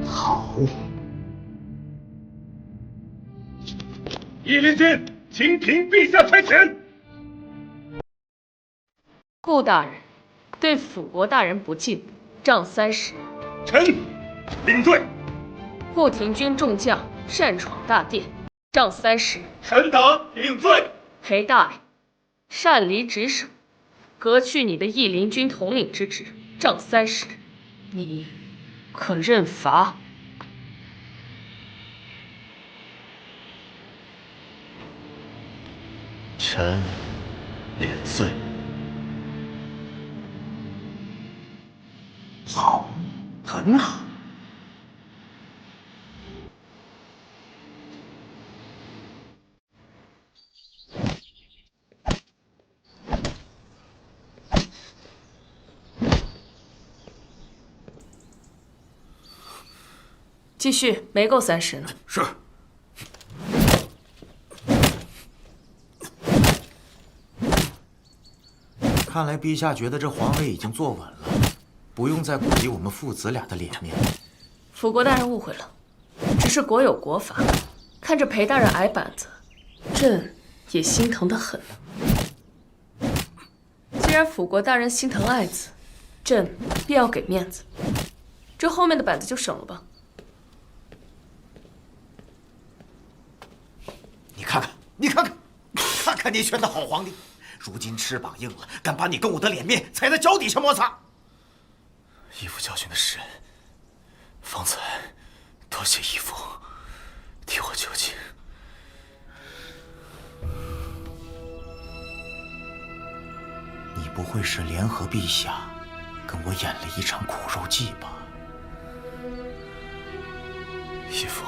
好。义林军，请凭陛下差遣。顾大人对辅国大人不敬，杖30。臣领罪。顾廷钧众将擅闯大殿，杖30。臣等领罪。裴大人擅离职守，革去你的义林军统领之职，杖30。你可认罚？臣免罪。好，很好。继续，没够30呢。是。看来陛下觉得这皇位已经坐稳了，不用再顾及我们父子俩的脸面。辅国大人误会了，只是国有国法，看着裴大人挨板子，朕也心疼得很呢。既然辅国大人心疼爱子，朕便要给面子，这后面的板子就省了吧。你看看，你看看，看看你选的好皇帝！如今翅膀硬了，敢把你跟我的脸面踩在脚底下摩擦。义父教训的是，方才多谢义父替我求情。你不会是联合陛下跟我演了一场苦肉计吧？义父，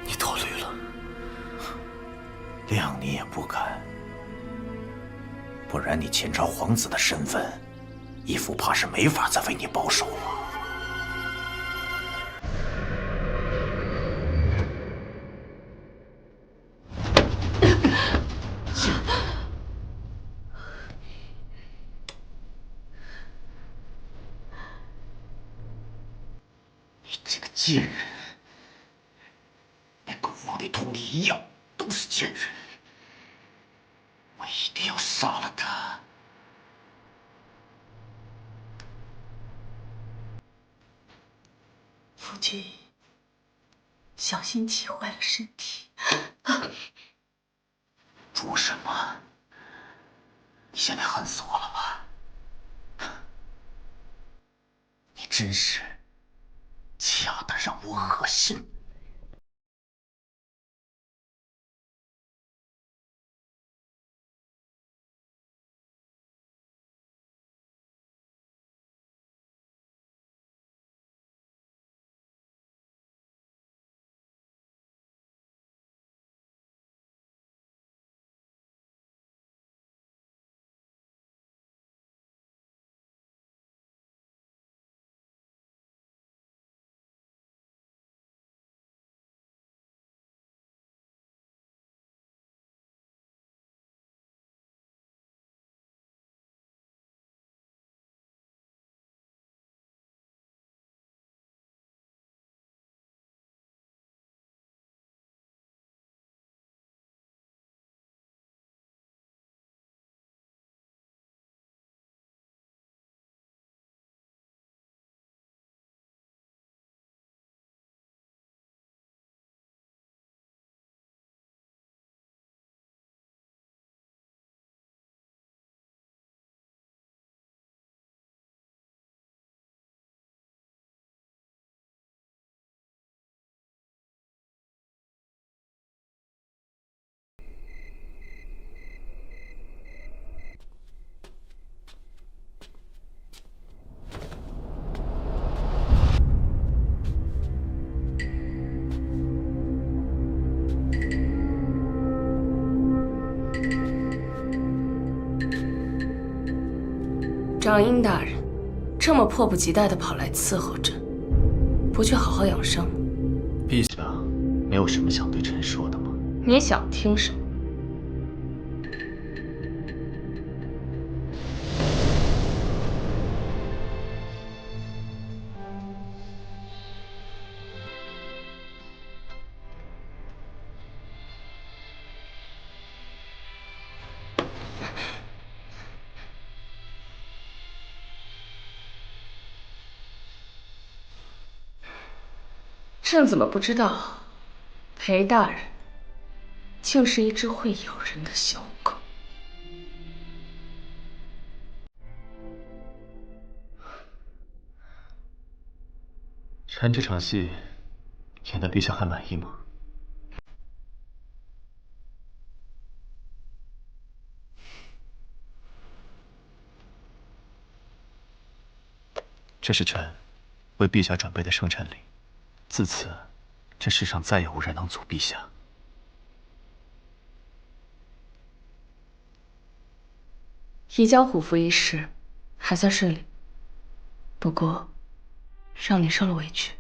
你多虑了。谅你也不敢，不然你前朝皇子的身份，义父怕是没法再为你保守了。你这个贱人，连个无里同你一样都是贱人，我一定要杀了他。夫君，小心气坏了身体。说什么？你现在恨死我了吧？你真是恰得让我恶心。掌印大人，这么迫不及待地跑来伺候朕，不去好好养伤？陛下没有什么想对臣说的吗？你想听什么？朕怎么不知道，裴大人竟是一只会咬人的小狗？臣这场戏演得陛下还满意吗？这是臣为陛下准备的生辰礼，自此，这世上再也无人能阻陛下。移交虎符一事还算顺利，不过让你受了委屈。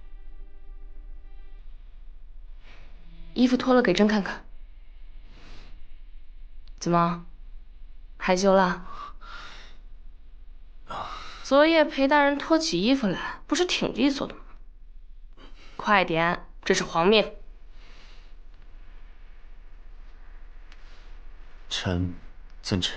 衣服脱了给朕看看。怎么，害羞了？昨夜裴大人脱起衣服来，不是挺利索的吗？快点，这是皇命。臣遵旨。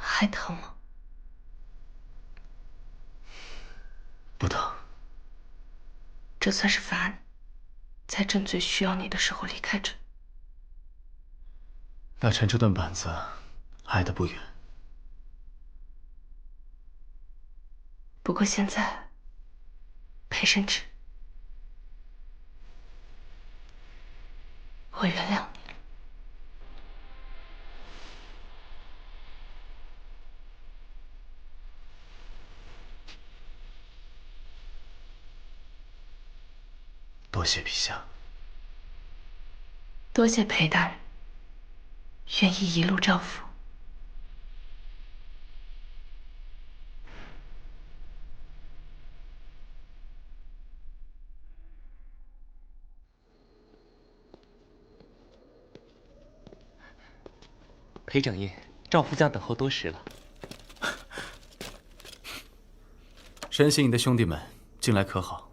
还疼吗？这算是罚你，在朕最需要你的时候离开朕。那臣这顿板子挨得不远。不过现在，陪朕吃，我原谅你。多谢陛下。多谢裴大人，愿意一路照拂。裴整印，赵副将等候多时了。神行营的兄弟们近来可好？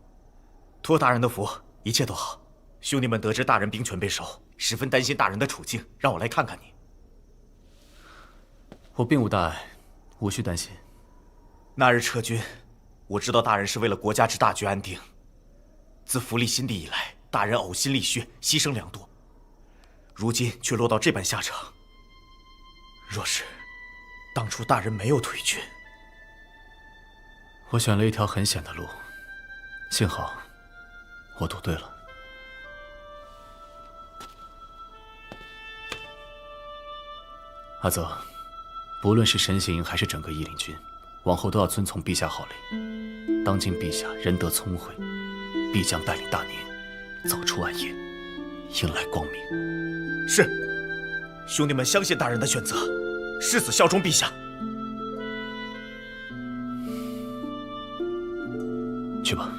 托大人的福，一切都好。兄弟们得知大人兵权被收，十分担心大人的处境，让我来看看你。我并无大碍，无需担心。那日撤军，我知道大人是为了国家之大局安定。自扶立新帝以来，大人呕心沥血，牺牲良多，如今却落到这般下场。若是当初大人没有退军，我选了一条很险的路，幸好我赌对了。阿泽，不论是神行营还是整个义领军，往后都要遵从陛下号令。当今陛下仁德聪慧，必将带领大宁走出暗夜，迎来光明。是，兄弟们相信大人的选择，誓死效忠陛下。去吧。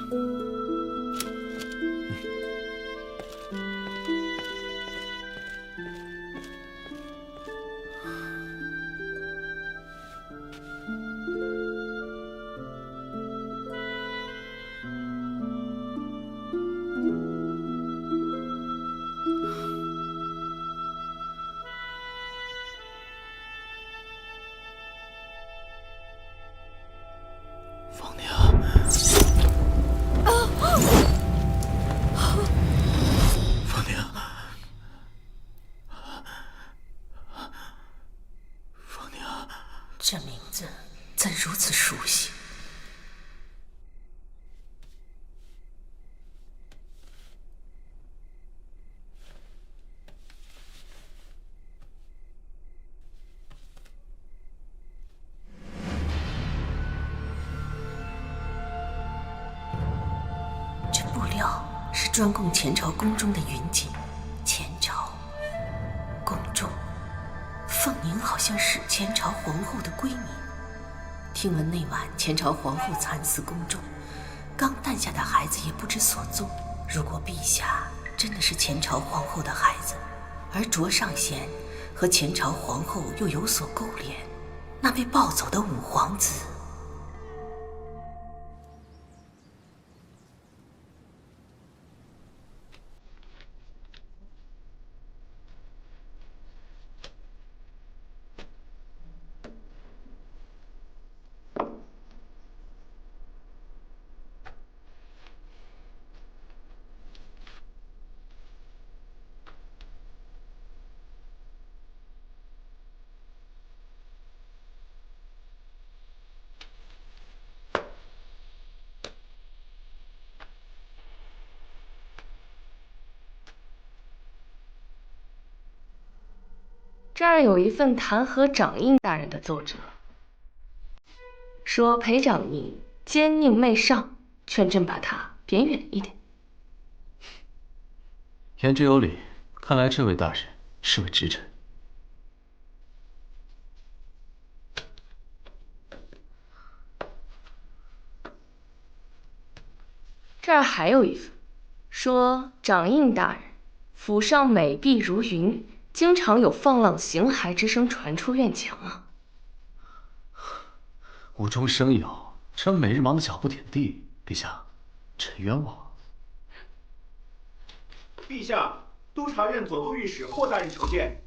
这名字怎如此熟悉？这布料是专供前朝宫中的云锦。前朝宫中，凤宁好像是前朝皇后的闺蜜。听闻那晚前朝皇后惨死宫中，刚诞下的孩子也不知所踪。如果陛下真的是前朝皇后的孩子，而卓尚贤和前朝皇后又有所勾连，那被抱走的五皇子，这儿有一份弹劾掌印大人的奏折，说裴掌印奸佞媚上，劝朕把他贬远一点。言之有理，看来这位大人是位直臣。这儿还有一份，说掌印大人府上美婢如云，经常有放浪形骸之声传出院墙啊。无中生有，臣每日忙得脚不点地，陛下，臣冤枉。陛下，督察院左都御史霍大人求见。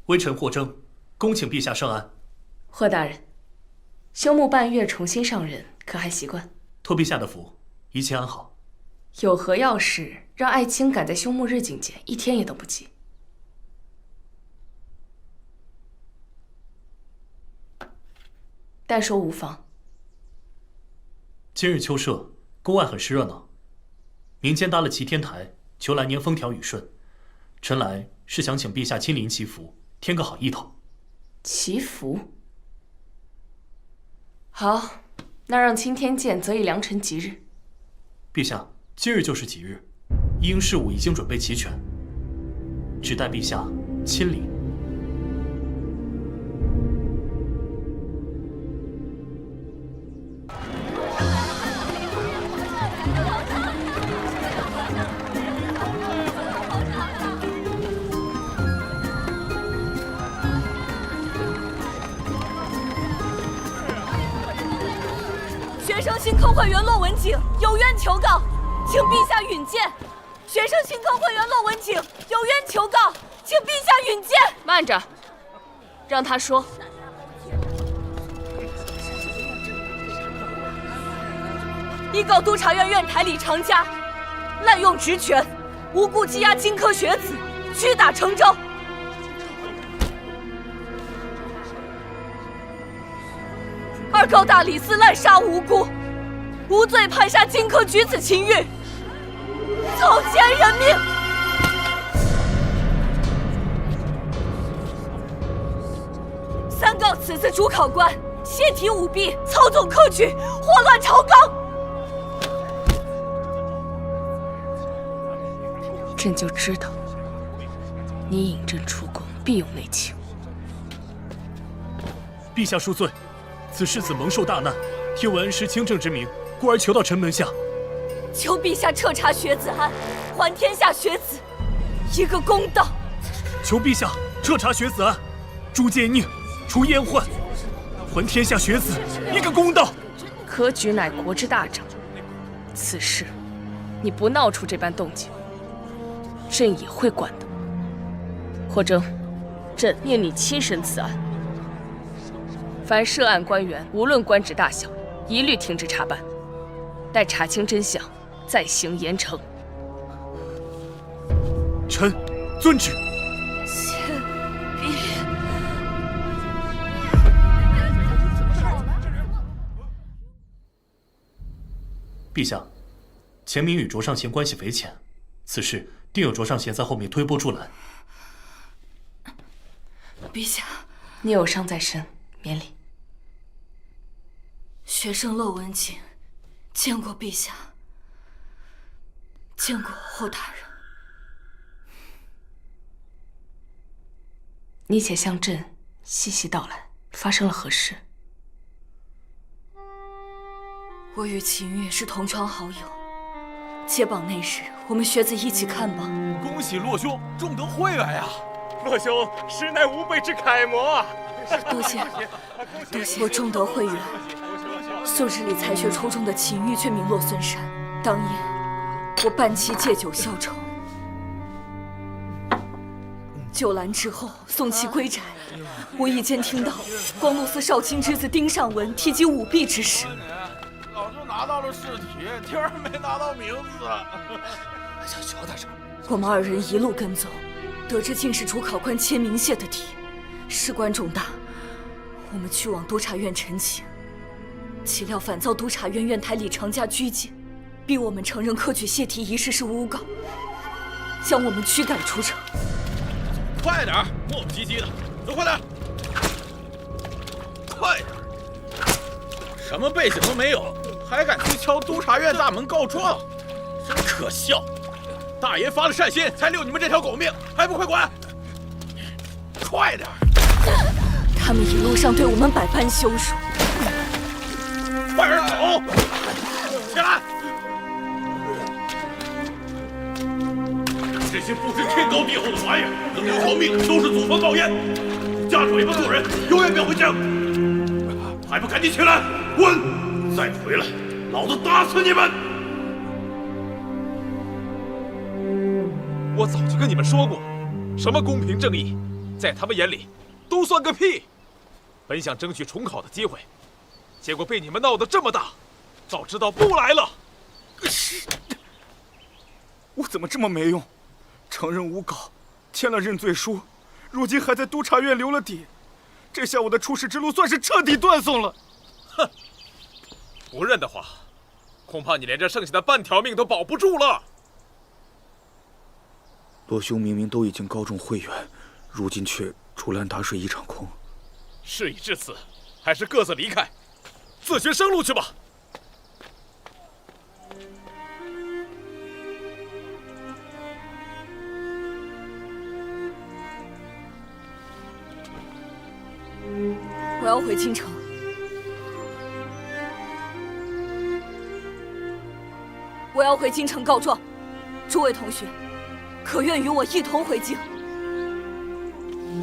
微臣霍征，恭请陛下圣安。霍大人，休沐半月重新上任，可还习惯？托陛下的福，一切安好。有何要事，让爱卿赶在休沐日觐见，一天也等不及。但说无妨。今日秋社，宫外很是热闹，民间搭了齐天台，求来年风调雨顺。臣来是想请陛下亲临祈福，添个好意头。祈福？好，那让钦天监择以良辰吉日。陛下，今日就是吉日，一应事务已经准备齐全，只待陛下亲临。学生新科会员骆文景有冤求告，请陛下允见。学生新科会员骆文景有冤求告，请陛下允见。慢着，让他说。依告督察院院台李长嘉滥用职权，无故羁押荆科学子，屈打成招。二告大理寺滥杀无辜，无罪判杀荆科举子秦玉，草菅人命。三告此次主考官泄题舞弊，操纵科举，祸乱朝纲。朕就知道，你引朕出宫必有内情。陛下恕罪。此世子蒙受大难，听闻恩师清正之名，故而求到臣门下。求陛下彻查学子案，还天下学子一个公道。求陛下彻查学子案，诛奸佞，除阉宦，还天下学子一个公道。科举乃国之大政，此事你不闹出这般动静，朕也会管的。或者，朕命你亲审此案。凡涉案官员，无论官职大小，一律停职查办，待查清真相，再行严惩。臣遵旨。贤婢。陛下，钱明与卓尚贤关系匪浅，此事定有卓尚贤在后面推波助澜。陛下，你有伤在身，免礼。学生骆文景见过陛下，见过后大人。你且向朕细细道来，发生了何事？我与秦玉是同窗好友，接榜那日，我们学子一起看榜。恭喜骆兄中得会员呀！骆兄实乃吾辈之楷模啊！多谢，多谢。我中得会员。素日里才学出众的秦玉却名落孙山，当夜我伴其借酒消愁。酒阑之后，送其归宅，无意间听到光禄寺少卿之子丁尚文提及舞弊之事。早就拿到了试题，天儿没拿到名字。小点声。我们二人一路跟踪，得知竟是主考官签名谢的题，事关重大，我们去往督察院陈情。岂料反遭督察院院台李长嘉拘禁，逼我们承认科举泄题一事是诬告，将我们驱赶出城。快点，磨磨唧唧的，走快点！快点！什么背景都没有，还敢去敲督察院大门告状，真可笑！大爷发了善心，才留你们这条狗命，还不快滚！快点！他们一路上对我们百般羞辱。快点走！起来！这些不知天高地厚的玩意儿，能留条命都是祖坟报烟。夹着尾巴做人，永远别回家！还不赶紧起来，滚！再不回来，老子打死你们！我早就跟你们说过，什么公平正义，在他们眼里都算个屁。本想争取重考的机会。结果被你们闹得这么大，早知道不来了。我怎么这么没用？承认诬告，签了认罪书，如今还在督察院留了底，这下我的出仕之路算是彻底断送了。哼，不认的话，恐怕你连这剩下的半条命都保不住了。罗兄明明都已经告中会员，如今却竹篮打水一场空。事已至此，还是各自离开，自寻生路去吧。我要回京城。我要回京城告状，诸位同学，可愿与我一同回京？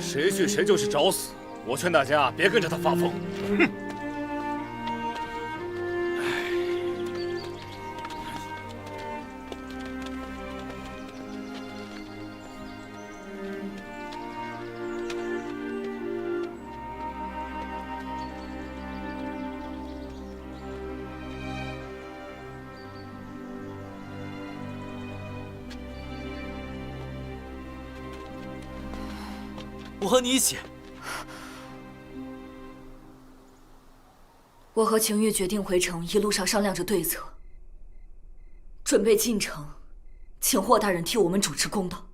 谁去谁就是找死！我劝大家别跟着他发疯。哼！我和你一起。我和晴玉决定回城，一路上商量着对策，准备进城，请霍大人替我们主持公道。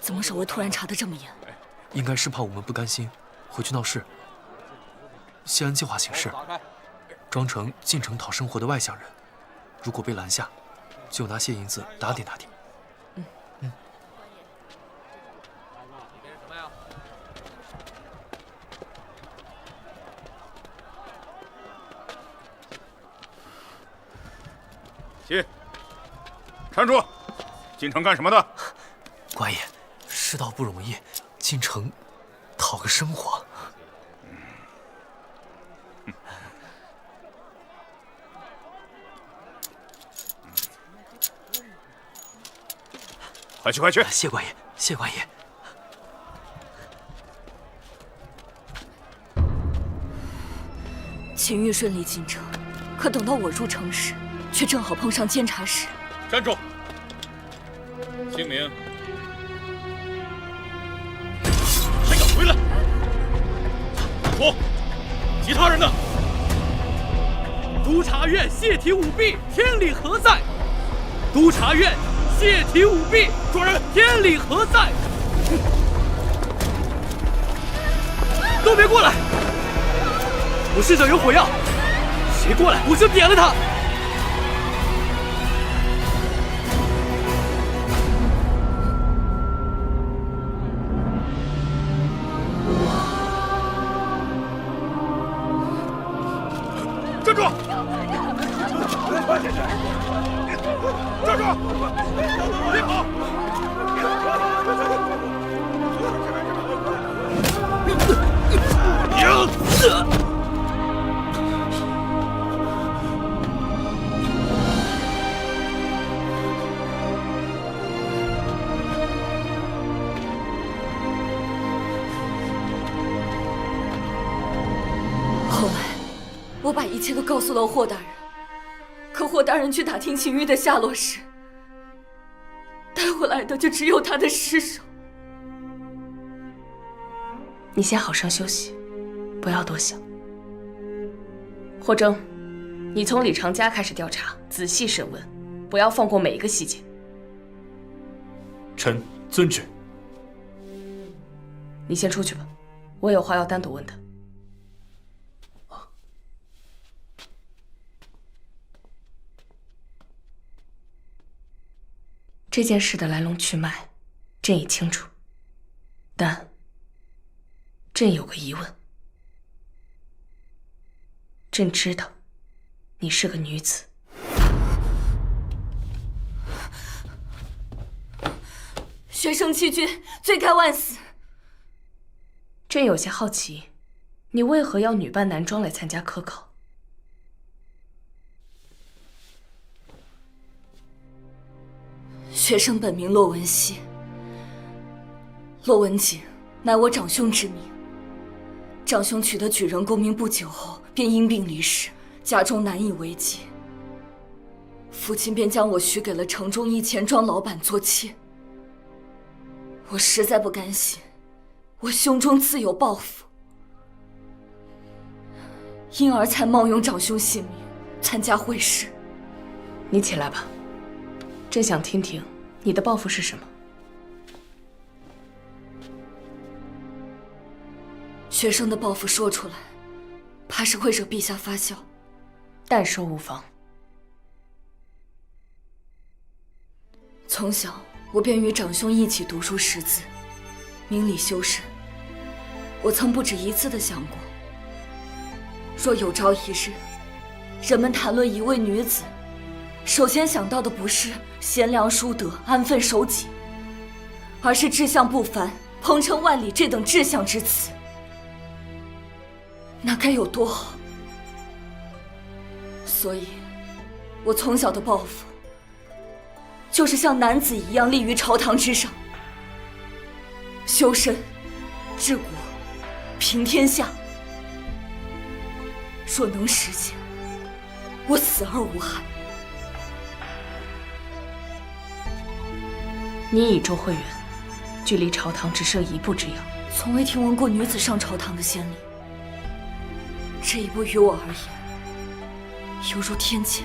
怎么守卫突然查得这么严？应该是怕我们不甘心，回去闹事。先按计划行事，装成进城讨生活的外乡人。如果被拦下，就拿些银子打点打点。起，站住！进城干什么的？官爷，世道不容易，进城讨个生活。快去，快去！谢官爷，谢官爷。秦玉顺利进城，可等到我入城时，却正好碰上监察使。站住！姓名？谁敢回来？说，其他人呢？督察院泄题舞弊，天理何在？督察院泄题舞弊，抓人！天理何在？都别过来！我身上有火药，谁过来我就点了他。站住！站住！别跑！后来，我把一切都告诉了霍大人，可霍大人去打听秦玉的下落时，带回来的就只有他的尸首。你先好生休息，不要多想。霍征，你从李长家开始调查，仔细审问，不要放过每一个细节。臣遵旨。你先出去吧，我有话要单独问他。这件事的来龙去脉，朕已清楚，但朕有个疑问。朕知道，你是个女子。学生欺君，罪该万死。朕有些好奇，你为何要女扮男装来参加科考？学生本名骆文熙，骆文锦乃我长兄之命。长兄取得举人功名不久后，便因病离世，家中难以为继。父亲便将我许给了城中一钱庄老板做妾。我实在不甘心，我胸中自有抱负，因而才冒用长兄性命参加会试。你起来吧，朕想听听你的抱负是什么。学生的抱负说出来，怕是会惹陛下发笑。但说无妨。从小我便与长兄一起读书识字，明理修身。我曾不止一次地想过，若有朝一日，人们谈论一位女子，首先想到的不是贤良淑德、安分守己，而是志向不凡、鹏程万里这等志向之词。那该有多好！所以，我从小的抱负，就是像男子一样立于朝堂之上，修身、治国、平天下。若能实现，我死而无憾。你以周慧远，距离朝堂只剩一步之遥，从未听闻过女子上朝堂的先例。这一步于我而言，犹如天堑。